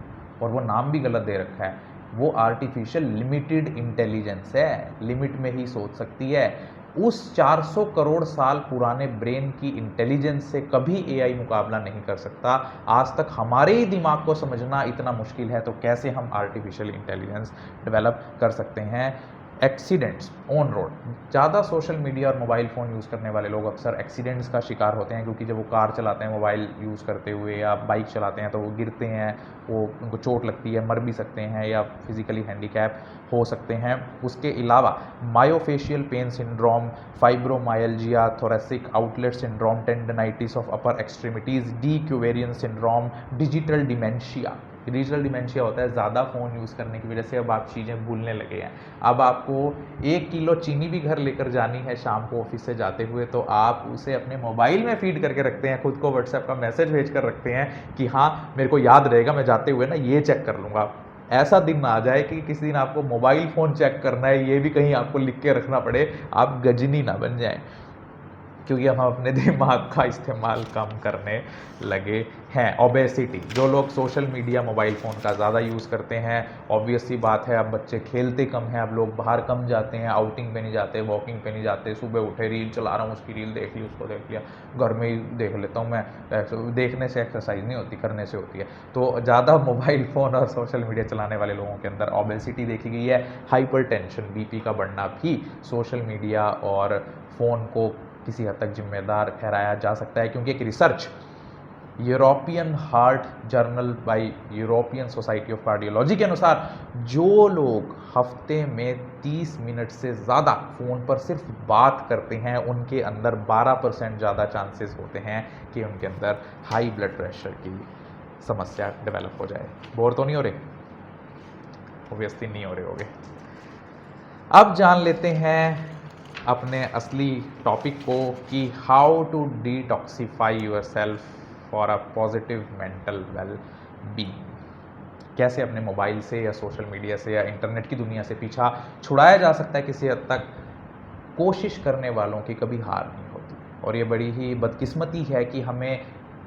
और वो नाम भी गलत दे रखा है, वो आर्टिफिशियल लिमिटेड इंटेलिजेंस है, लिमिट में ही सोच सकती है। उस 400 करोड़ साल पुराने ब्रेन की इंटेलिजेंस से कभी एआई मुकाबला नहीं कर सकता। आज तक हमारे ही दिमाग को समझना इतना मुश्किल है, तो कैसे हम आर्टिफिशियल इंटेलिजेंस डेवलप कर सकते हैं। एक्सीडेंट्स ऑन रोड, ज़्यादा सोशल मीडिया और मोबाइल फ़ोन यूज़ करने वाले लोग अक्सर एक्सीडेंट्स का शिकार होते हैं, क्योंकि जब वो कार चलाते हैं मोबाइल यूज़ करते हुए या बाइक चलाते हैं तो वो गिरते हैं, वो उनको चोट लगती है, मर भी सकते हैं या फिजिकली हैंडीकैप हो सकते हैं। उसके अलावा myofascial pain syndrome, fibromyalgia, thoracic outlet syndrome, tendinitis of upper extremities, de Quervain syndrome, digital dementia. Digital dementia होता है ज़्यादा फ़ोन यूज़ करने की वजह से अब आप चीज़ें भूलने लगे हैं। अब आपको 1 किलो चीनी भी घर लेकर जानी है शाम को ऑफिस से जाते हुए, तो आप उसे अपने मोबाइल में फीड करके रखते हैं, खुद को व्हाट्सएप का मैसेज भेज कर रखते हैं कि हाँ मेरे को याद रहेगा, मैं जाते हुए ना ये चेक कर लूँगा। ऐसा दिन ना आ जाए कि किसी दिन आपको मोबाइल फ़ोन चेक करना है, ये भी कहीं आपको लिख के रखना पड़े, आप गजनी ना बन जाएं। क्योंकि हम अपने दिमाग का इस्तेमाल कम करने लगे हैं। ओबेसिटी, जो लोग सोशल मीडिया मोबाइल फ़ोन का ज़्यादा यूज़ करते हैं, ऑब्वियस सी बात है, अब बच्चे खेलते कम हैं, अब लोग बाहर कम जाते हैं, आउटिंग पे नहीं जाते, वॉकिंग पे नहीं जाते, सुबह उठे रील चला रहा हूँ, उसकी रील देख ली, उसको देख लिया, घर में ही देख लेता हूँ मैं। देखने से एक्सरसाइज नहीं होती, करने से होती है। तो ज़्यादा मोबाइल फ़ोन और सोशल मीडिया चलाने वाले लोगों के अंदर ओबेसिटी देखी गई है। हाइपरटेंशन, बीपी का बढ़ना भी सोशल मीडिया और फ़ोन को किसी हद तक जिम्मेदार ठहराया जा सकता है, क्योंकि एक research European heart journal bye European society of cardiology के अनुसार जो लोग हफ्ते में 30 मिनट से ज़्यादा फ़ोन पर सिर्फ बात करते हैं, उनके अंदर 12% ज़्यादा चांसेस होते हैं कि उनके अंदर हाई ब्लड प्रेशर की समस्या डेवलप हो जाए। बोर तो नहीं हो रहे? ऑब्वियसली नहीं हो रहे होगे। अब जान लेते हैं अपने असली टॉपिक को कि how to detoxify yourself for a positive mental well being. कैसे अपने मोबाइल से या सोशल मीडिया से या इंटरनेट की दुनिया से पीछा छुड़ाया जा सकता है किसी हद तक। कोशिश करने वालों की कभी हार नहीं होती, और ये बड़ी ही बदकिस्मती है कि हमें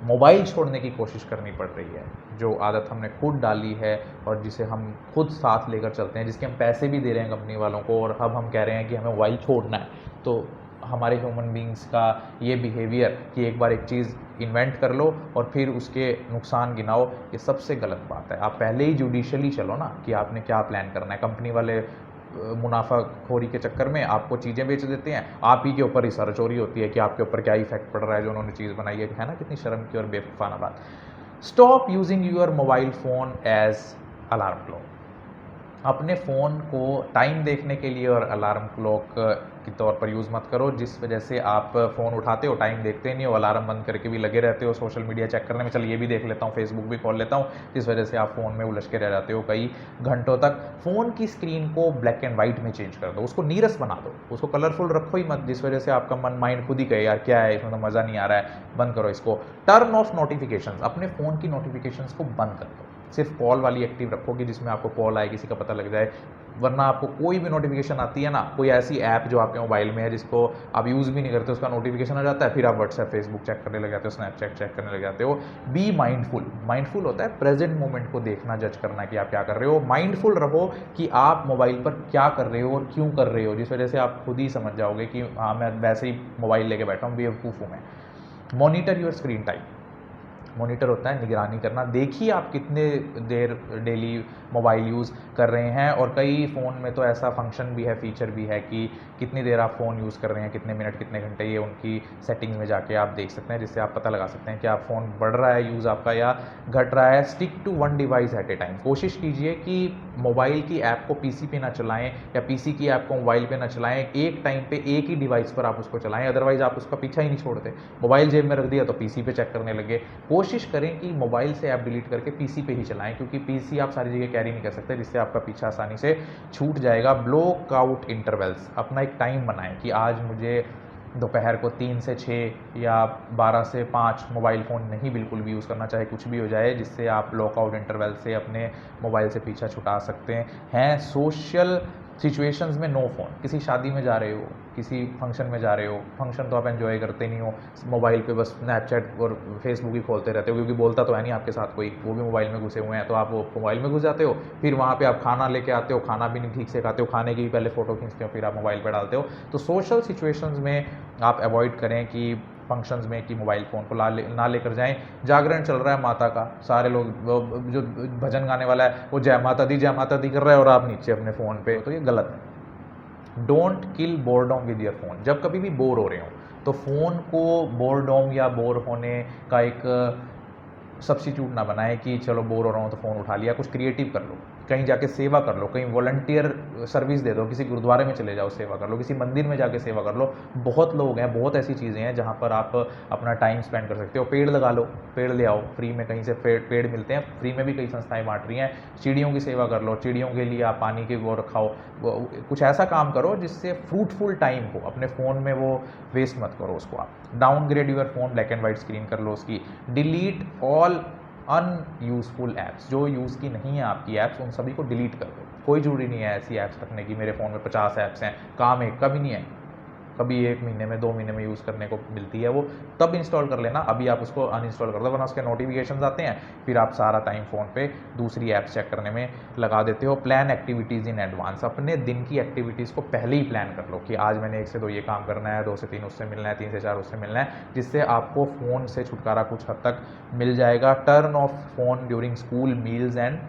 मोबाइल छोड़ने की कोशिश करनी पड़ रही है। जो आदत हमने खुद डाली है और जिसे हम खुद साथ लेकर चलते हैं, जिसके हम पैसे भी दे रहे हैं कंपनी वालों को, और अब हम कह रहे हैं कि हमें मोबाइल छोड़ना है। तो हमारे ह्यूमन बींग्स का ये बिहेवियर कि एक बार एक चीज़ इन्वेंट कर लो और फिर उसके नुकसान गिनाओ, ये सबसे गलत बात है। आप पहले ही जुडिशली चलो ना कि आपने क्या प्लान करना है। कंपनी वाले मुनाफाखोरी के चक्कर में आपको चीज़ें बेच देते हैं, आप ही के ऊपर रिसर्च हो रही होती है कि आपके ऊपर क्या इफेक्ट पड़ रहा है जो उन्होंने चीज़ बनाई है ना? कितनी शर्म की और बेवकूफ़ाना बात। Stop using your mobile phone as alarm clock. अपने फ़ोन को टाइम देखने के लिए और अलार्म क्लॉक के तौर पर यूज़ मत करो, जिस वजह से आप फ़ोन उठाते हो, टाइम देखते नहीं हो, अलार्म बंद करके भी लगे रहते हो सोशल मीडिया चेक करने में, चल ये भी देख लेता हूँ, फेसबुक भी खोल लेता हूँ, जिस वजह से आप फ़ोन में उलझ के रह जाते हो कई घंटों तक। फ़ोन की स्क्रीन को ब्लैक एंड वाइट में चेंज कर दो, उसको नीरस बना दो, उसको कलरफुल रखो ही मत, जिस वजह से आपका माइंड खुद ही कहे यार क्या है इसमें, तो मज़ा नहीं आ रहा है, बंद करो इसको। टर्न ऑफ नोटिफिकेशंस, अपने फ़ोन की नोटिफिकेशंस को बंद कर दो, सिर्फ कॉल वाली एक्टिव रखो कि जिसमें आपको कॉल आए, किसी का पता लग जाए। वरना आपको कोई भी नोटिफिकेशन आती है ना, कोई ऐसी ऐप जो आपके मोबाइल में है जिसको आप यूज़ भी नहीं करते, उसका नोटिफिकेशन आ जाता है, फिर आप व्हाट्सएप, फेसबुक चेक करने लग जाते हो, स्नैपचैट चेक करने लग जाते हो। बी माइंडफुल, माइंडफुल होता है प्रेजेंट मोमेंट को देखना, जज करना कि आप क्या कर रहे हो। माइंडफुल रहो कि आप मोबाइल पर क्या कर रहे हो और क्यों कर रहे हो, जिस वजह से आप खुद ही समझ जाओगे कि हाँ मैं वैसे ही मोबाइल लेके बैठा हूँ, बेवकूफ़ हूँ मैं। Monitor your screen time, monitor होता है निगरानी करना, देखिए आप कितने देर डेली मोबाइल यूज़ कर रहे हैं। और कई फ़ोन में तो ऐसा फंक्शन भी है, फीचर भी है कि कितनी देर आप फ़ोन यूज़ कर रहे हैं, कितने मिनट, कितने घंटे, ये उनकी सेटिंग्स में जाके आप देख सकते हैं, जिससे आप पता लगा सकते हैं कि आप फ़ोन बढ़ रहा है यूज़ आपका या घट रहा है। Stick to one device at a time, कोशिश कीजिए कि मोबाइल की ऐप को पीसी पे ना चलाएं या पीसी की ऐप को मोबाइल पे ना चलाएं, एक टाइम पे एक ही डिवाइस पर आप उसको चलाएं, अदरवाइज़ आप उसका पीछा ही नहीं छोड़ते। मोबाइल जेब में रख दिया तो पीसी पे चेक करने लगे। कोशिश करें कि मोबाइल से ऐप डिलीट करके पीसी पे ही चलाएं, क्योंकि पीसी आप सारी जगह कैरी नहीं कर सकते, जिससे आपका पीछा आसानी से छूट जाएगा। ब्लॉक आउट इंटरवल्स, अपना एक टाइम बनाएं कि आज मुझे दोपहर को 3 से 6 या 12 से 5 मोबाइल फ़ोन नहीं बिल्कुल भी यूज़ करना, चाहे कुछ भी हो जाए, जिससे आप लॉकआउट इंटरवल से अपने मोबाइल से पीछा छुटा सकते हैं। सोशल सिचुएशंस में नो फ़ोन, किसी शादी में जा रहे हो, किसी फंक्शन में जा रहे हो, फंक्शन तो आप एंजॉय करते नहीं हो, मोबाइल पे बस स्नैपचैट और फेसबुक ही खोलते रहते हो, क्योंकि बोलता तो है नहीं आपके साथ कोई, वो भी मोबाइल में घुसे हुए हैं, तो आप वो मोबाइल में घुस जाते हो। फिर वहाँ पे आप खाना लेके आते हो, खाना भी नहीं ठीक से खाते हो, खाने की भी पहले फ़ोटो खींचते हो, फिर आप मोबाइल पर डालते हो। तो सोशल सिचुएशंस में आप अवॉइड करें कि फंक्शंस में कि मोबाइल फ़ोन को ना लेकर जाएं। जागरण चल रहा है माता का, सारे लोग, वो जो भजन गाने वाला है वो जय माता दी कर रहा है और आप नीचे अपने फ़ोन पे, तो ये गलत है। Don't kill boredom with your phone, जब कभी भी बोर हो रहे हो तो फ़ोन को बोरडम या बोर होने का एक सब्स्टिट्यूट ना बनाएं कि चलो बोर हो रहा हूँ तो फ़ोन उठा लिया। कुछ क्रिएटिव कर लो, कहीं जाके सेवा कर लो, कहीं वॉलंटियर सर्विस दे दो, किसी गुरुद्वारे में चले जाओ सेवा कर लो, किसी मंदिर में जाके सेवा कर लो। बहुत लोग हैं, बहुत ऐसी चीज़ें हैं जहाँ पर आप अपना टाइम स्पेंड कर सकते हो। पेड़ लगा लो, पेड़ ले आओ, फ्री में कहीं से पेड़ मिलते हैं, फ्री में भी कई संस्थाएं बांट रही हैं। चिड़ियों की सेवा कर लो, चिड़ियों के लिए आप पानी के वो रखाओ, कुछ ऐसा काम करो जिससे फ्रूटफुल टाइम हो। अपने फ़ोन में वो वेस्ट मत करो उसको। आप downgrade your phone, black and white screen कर लो उसकी। डिलीट ऑल अनयूज़फुल ऐप्स, जो यूज़ की नहीं है आपकी ऐप्स, उन सभी को डिलीट कर दो। कोई जरूरी नहीं है ऐसी ऐप्स रखने की, मेरे फ़ोन में 50 ऐप्स हैं, काम एक का भी नहीं है। कभी 1 महीने में 2 महीने में यूज़ करने को मिलती है वो, तब इंस्टॉल कर लेना। अभी आप उसको अनइंस्टॉल कर दो, वरना उसके नोटिफिकेशंस आते हैं, फिर आप सारा टाइम फ़ोन पे दूसरी ऐप्स चेक करने में लगा देते हो। प्लान एक्टिविटीज़ इन एडवांस, अपने दिन की एक्टिविटीज़ को पहले ही प्लान कर लो कि आज मैंने 1 से 2 ये काम करना है, 2 से 3 उससे मिलना है, 3 से 4 उससे मिलना है, जिससे आपको फ़ोन से छुटकारा कुछ हद तक मिल जाएगा। Turn off phone during school, meals and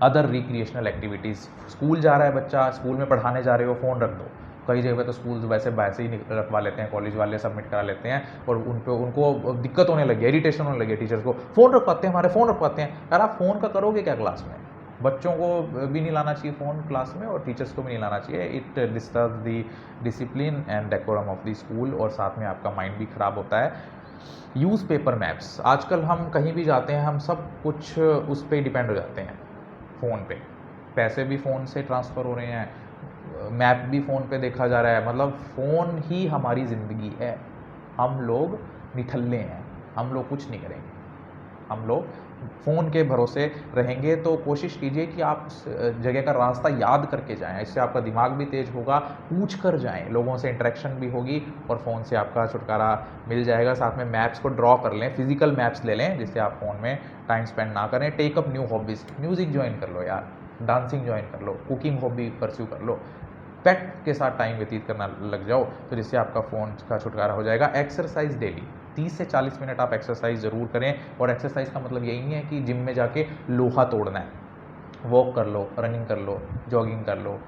other recreational activities. School जा रहा है बच्चा, स्कूल में पढ़ाने जा रहे हो, फ़ोन रख दो। कई जगह पे तो स्कूल वैसे ही रखवा लेते हैं, कॉलेज वाले सबमिट करा लेते हैं, और उनको दिक्कत होने लगी, इरिटेशन होने लगी टीचर्स को, फ़ोन रखवाते हैं, हमारे फ़ोन रखवाते हैं। यार आप फ़ोन का करोगे क्या क्लास में? बच्चों को भी नहीं लाना चाहिए फ़ोन क्लास में, और टीचर्स को भी नहीं लाना चाहिए। It disturb the discipline and decorum of the school, और साथ में आपका माइंड भी ख़राब होता है। यूज़ पेपर मैप्स, आजकल हम कहीं भी जाते हैं, हम सब कुछ उस पर डिपेंड हो जाते हैं, फ़ोन पे। पैसे भी फ़ोन से ट्रांसफ़र हो रहे हैं, मैप भी फ़ोन पे देखा जा रहा है, मतलब फ़ोन ही हमारी ज़िंदगी है। हम लोग निठल्ले हैं, हम लोग कुछ नहीं करेंगे, हम लोग फ़ोन के भरोसे रहेंगे। तो कोशिश कीजिए कि आप उस जगह का रास्ता याद करके जाएँ, इससे आपका दिमाग भी तेज़ होगा, पूछ कर जाएँ, लोगों से इंटरेक्शन भी होगी, और फ़ोन से आपका छुटकारा मिल जाएगा। साथ में मैप्स को ड्रॉ कर लें, फिजिकल मैप्स ले लें, जिससे आप फ़ोन में टाइम स्पेंड ना करें। Take up new hobbies, music join कर लो यार, डांसिंग ज्वाइन कर लो, कुकिंग हॉबी परस्यू कर लो, पेट के साथ टाइम व्यतीत करना लग जाओ, तो जिससे आपका फ़ोन का छुटकारा हो जाएगा। एक्सरसाइज डेली 30 से 40 मिनट आप एक्सरसाइज ज़रूर करें, और एक्सरसाइज का मतलब यही नहीं है कि जिम में जाके लोहा तोड़ना है। वॉक कर लो, रनिंग कर लो, जॉगिंग कर लो,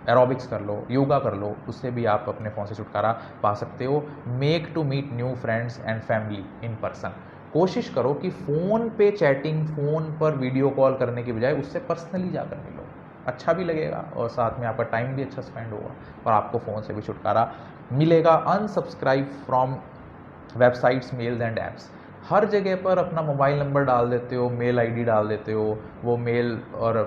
एरोबिक्स कर लो, योगा कर लो, उससे भी आप अपने फ़ोन से छुटकारा पा सकते हो। Make to meet new friends and family in person, कोशिश करो कि फ़ोन पे चैटिंग, फ़ोन पर वीडियो कॉल करने की बजाय उससे पर्सनली जाकर मिलो, अच्छा भी लगेगा, और साथ में आपका टाइम भी अच्छा स्पेंड होगा, और आपको फ़ोन से भी छुटकारा मिलेगा। Unsubscribe from websites, mails and apps, हर जगह पर अपना मोबाइल नंबर डाल देते हो, मेल आईडी डाल देते हो, वो मेल और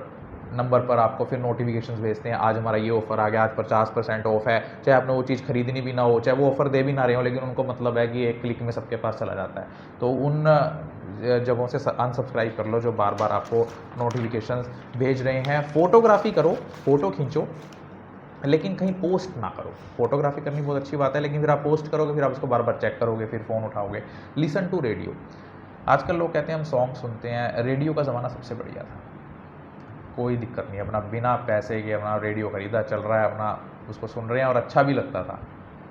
नंबर पर आपको फिर नोटिफिकेशंस भेजते हैं, आज हमारा ये ऑफ़र आ गया, आज 50% ऑफ है, चाहे आपने वो चीज़ खरीदनी भी ना हो, चाहे वो ऑफ़र दे भी ना रहे हो, लेकिन उनको मतलब है कि एक क्लिक में सबके पास चला जाता है। तो उन जगहों से अनसब्सक्राइब कर लो जो बार बार आपको नोटिफिकेशंस भेज रहे हैं। फ़ोटोग्राफी करो, फ़ोटो खींचो, लेकिन कहीं पोस्ट ना करो। फ़ोटोग्राफी करनी बहुत अच्छी बात है, लेकिन फिर आप पोस्ट करोगे, फिर आप उसको बार बार चेक करोगे, फिर फ़ोन उठाओगे। लिसन टू रेडियो, आजकल लोग कहते हैं हम सॉन्ग सुनते हैं, रेडियो का ज़माना सबसे बढ़िया था, कोई दिक्कत नहीं, अपना बिना पैसे के अपना रेडियो खरीदा, चल रहा है, अपना उसको सुन रहे हैं, और अच्छा भी लगता था।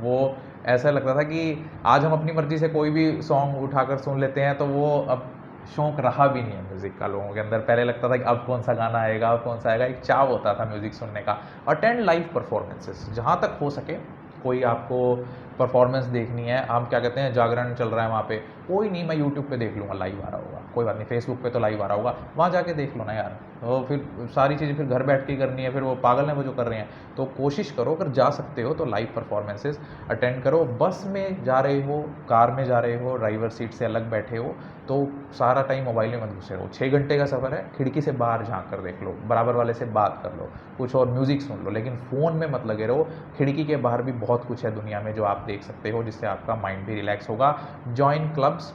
वो ऐसा लगता था कि आज हम अपनी मर्ज़ी से कोई भी सॉन्ग उठाकर सुन लेते हैं, तो वो अब शौक़ रहा भी नहीं है म्यूज़िक का लोगों के अंदर। पहले लगता था कि अब कौन सा गाना आएगा, अब कौन सा आएगा, एक चाव होता था म्यूज़िक सुनने का। अटेंड लाइव परफॉर्मेंसेस, जहाँ तक हो सके, कोई आपको परफॉर्मेंस देखनी है, हम क्या कहते हैं जागरण चल रहा है वहाँ पे, कोई नहीं, मैं यूट्यूब पे देख लूँगा, लाइव आ रहा होगा, कोई बात नहीं, फेसबुक पे तो लाइव आ रहा होगा, वहाँ जाके देख लो ना यार। तो फिर सारी चीज़ें फिर घर बैठ के करनी है, फिर वो पागल हैं वो जो कर रहे हैं। तो कोशिश करो, अगर जा सकते हो तो लाइव परफॉर्मेंसेस अटेंड करो। बस में जा रहे हो, कार में जा रहे हो, ड्राइवर सीट से अलग बैठे हो, तो सारा टाइम मोबाइल में मत घुसे रहो। 6 घंटे का सफ़र है, खिड़की से बाहर झाँक कर देख लो, बराबर वाले से बात कर लो, कुछ और म्यूज़िक सुन लो, लेकिन फ़ोन में मत लगे रहो। खिड़की के बाहर भी बहुत कुछ है दुनिया में जो आप देख सकते हो, जिससे आपका माइंड भी रिलैक्स होगा। जॉइन क्लब्स,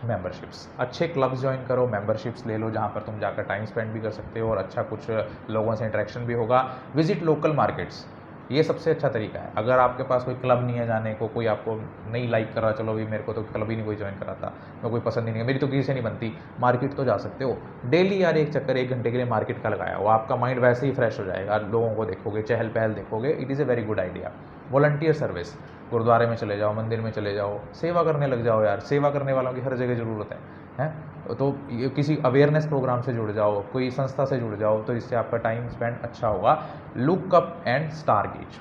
मेंबरशिप्स, अच्छे क्लब्स ज्वाइन करो, मेंबरशिप्स ले लो, जहाँ पर तुम जाकर टाइम स्पेंड भी कर सकते हो और अच्छा कुछ लोगों से इंटरेक्शन भी होगा। विजिट लोकल मार्केट्स, ये सबसे अच्छा तरीका है। अगर आपके पास कोई क्लब नहीं है जाने को, कोई आपको नहीं लाइक कर रहा, चलो भाई मेरे को तो क्लब ही नहीं कोई ज्वाइन कराता, मैं कोई पसंद ही नहीं है, मेरी तो किसी से नहीं बनती, मार्केट तो जा सकते हो। डेली यार एक चक्कर 1 घंटे के लिए मार्केट का लगाया हो, आपका माइंड वैसे ही फ्रेश हो जाएगा, लोगों को देखोगे, चहल पहल देखोगे, it is a very good idea. Volunteer service, गुरुद्वारे में चले जाओ, मंदिर में चले जाओ, सेवा करने लग जाओ यार, सेवा करने वालों की हर जगह ज़रूरत है। तो किसी अवेयरनेस प्रोग्राम से जुड़ जाओ, कोई संस्था से जुड़ जाओ, तो इससे आपका टाइम स्पेंड अच्छा होगा। Look up and star gauge,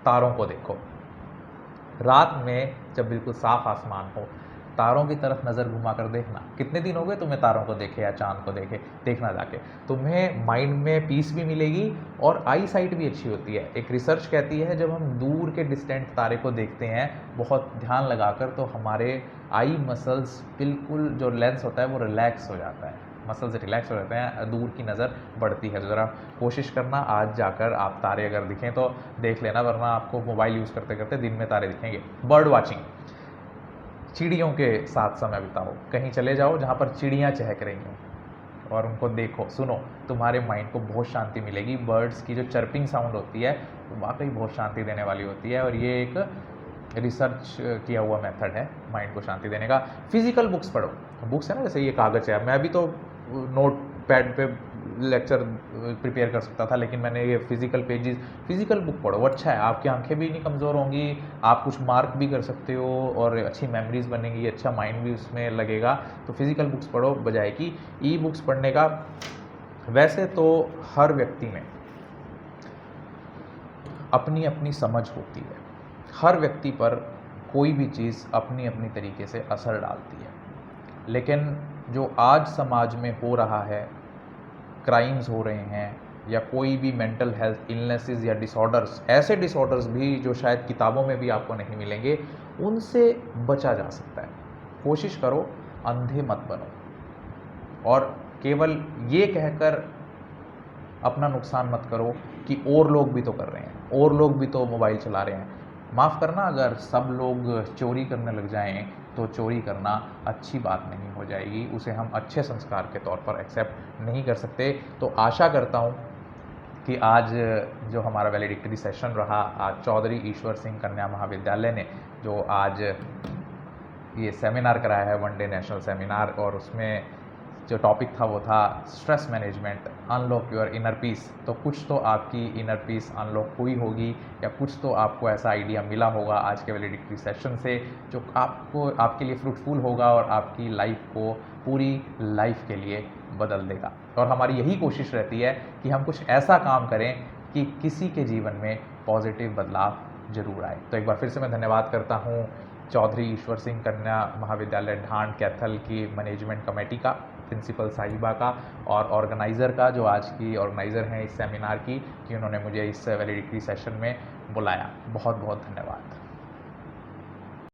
तारों को देखो, रात में जब बिल्कुल साफ आसमान हो, तारों की तरफ नज़र घुमा कर देखना। कितने दिन हो गए तुम्हें तारों को देखे या चांद को देखे, देखना जाके, तुम्हें माइंड में पीस भी मिलेगी और आई साइट भी अच्छी होती है। एक रिसर्च कहती है जब हम दूर के डिस्टेंट तारे को देखते हैं बहुत ध्यान लगाकर, तो हमारे आई मसल्स बिल्कुल, जो लेंस होता है वो रिलैक्स हो जाता है, मसल्स रिलैक्स हो जाते हैं, दूर की नज़र बढ़ती है। तो ज़रा कोशिश करना, आज जाकर आप तारे अगर दिखें तो देख लेना, वरना आपको मोबाइल यूज़ करते करते दिन में तारे दिखेंगे। बर्ड वाचिंग, चिड़ियों के साथ समय बिताओ, कहीं चले जाओ जहाँ पर चिड़ियाँ चहक रही हों और उनको देखो, सुनो, तुम्हारे माइंड को बहुत शांति मिलेगी। बर्ड्स की जो चर्पिंग साउंड होती है वाकई बहुत शांति देने वाली होती है, और ये एक रिसर्च किया हुआ मेथड है माइंड को शांति देने का। फिजिकल बुक्स पढ़ो, बुक्स है ना, जैसे ये कागज़ है, मैं भी तो नोट पैड पे लेक्चर प्रिपेयर कर सकता था, लेकिन मैंने ये फिजिकल बुक पढ़ो, अच्छा है, आपकी आंखें भी नहीं कमज़ोर होंगी, आप कुछ मार्क भी कर सकते हो और अच्छी मेमोरीज बनेंगी, अच्छा माइंड भी उसमें लगेगा। तो फिजिकल बुक्स पढ़ो बजाय कि ई बुक्स पढ़ने का। वैसे तो हर व्यक्ति में अपनी अपनी समझ होती है, हर व्यक्ति पर कोई भी चीज़ अपनी अपनी तरीके से असर डालती है, लेकिन जो आज समाज में हो रहा है, क्राइम्स हो रहे हैं या कोई भी मेंटल हेल्थ इलनेसेस या डिसऑर्डर्स, ऐसे डिसऑर्डर्स भी जो शायद किताबों में भी आपको नहीं मिलेंगे, उनसे बचा जा सकता है। कोशिश करो, अंधे मत बनो, और केवल ये कहकर अपना नुकसान मत करो कि और लोग भी तो कर रहे हैं, और लोग भी तो मोबाइल चला रहे हैं। माफ़ करना, अगर सब लोग चोरी करने लग जाएं तो चोरी करना अच्छी बात नहीं हो जाएगी, उसे हम अच्छे संस्कार के तौर पर एक्सेप्ट नहीं कर सकते। तो आशा करता हूँ कि आज जो हमारा वैलिडिक्टरी सेशन रहा, आज चौधरी ईश्वर सिंह कन्या महाविद्यालय ने जो आज ये सेमिनार कराया है, वन डे नेशनल सेमिनार, और उसमें जो टॉपिक था वो था stress management, unlock your inner peace. तो कुछ तो आपकी इनर पीस अनलॉक हुई होगी, या कुछ तो आपको ऐसा आइडिया मिला होगा आज के वैलिडिक्टरी सेशन से जो आपको आपके लिए फ्रूटफुल होगा और आपकी लाइफ को, पूरी लाइफ के लिए बदल देगा। और हमारी यही कोशिश रहती है कि हम कुछ ऐसा काम करें कि किसी के जीवन में पॉजिटिव बदलाव जरूर आए। तो एक बार फिर से मैं धन्यवाद करता हूँ चौधरी ईश्वर सिंह कन्या महाविद्यालय ढांड कैथल की मैनेजमेंट कमेटी का, प्रिंसिपल साहिबा का, और ऑर्गेनाइज़र का, जो आज की ऑर्गेनाइज़र हैं इस सेमिनार की, कि उन्होंने मुझे इस वैलिडिक्टरी सेशन में बुलाया। बहुत बहुत धन्यवाद।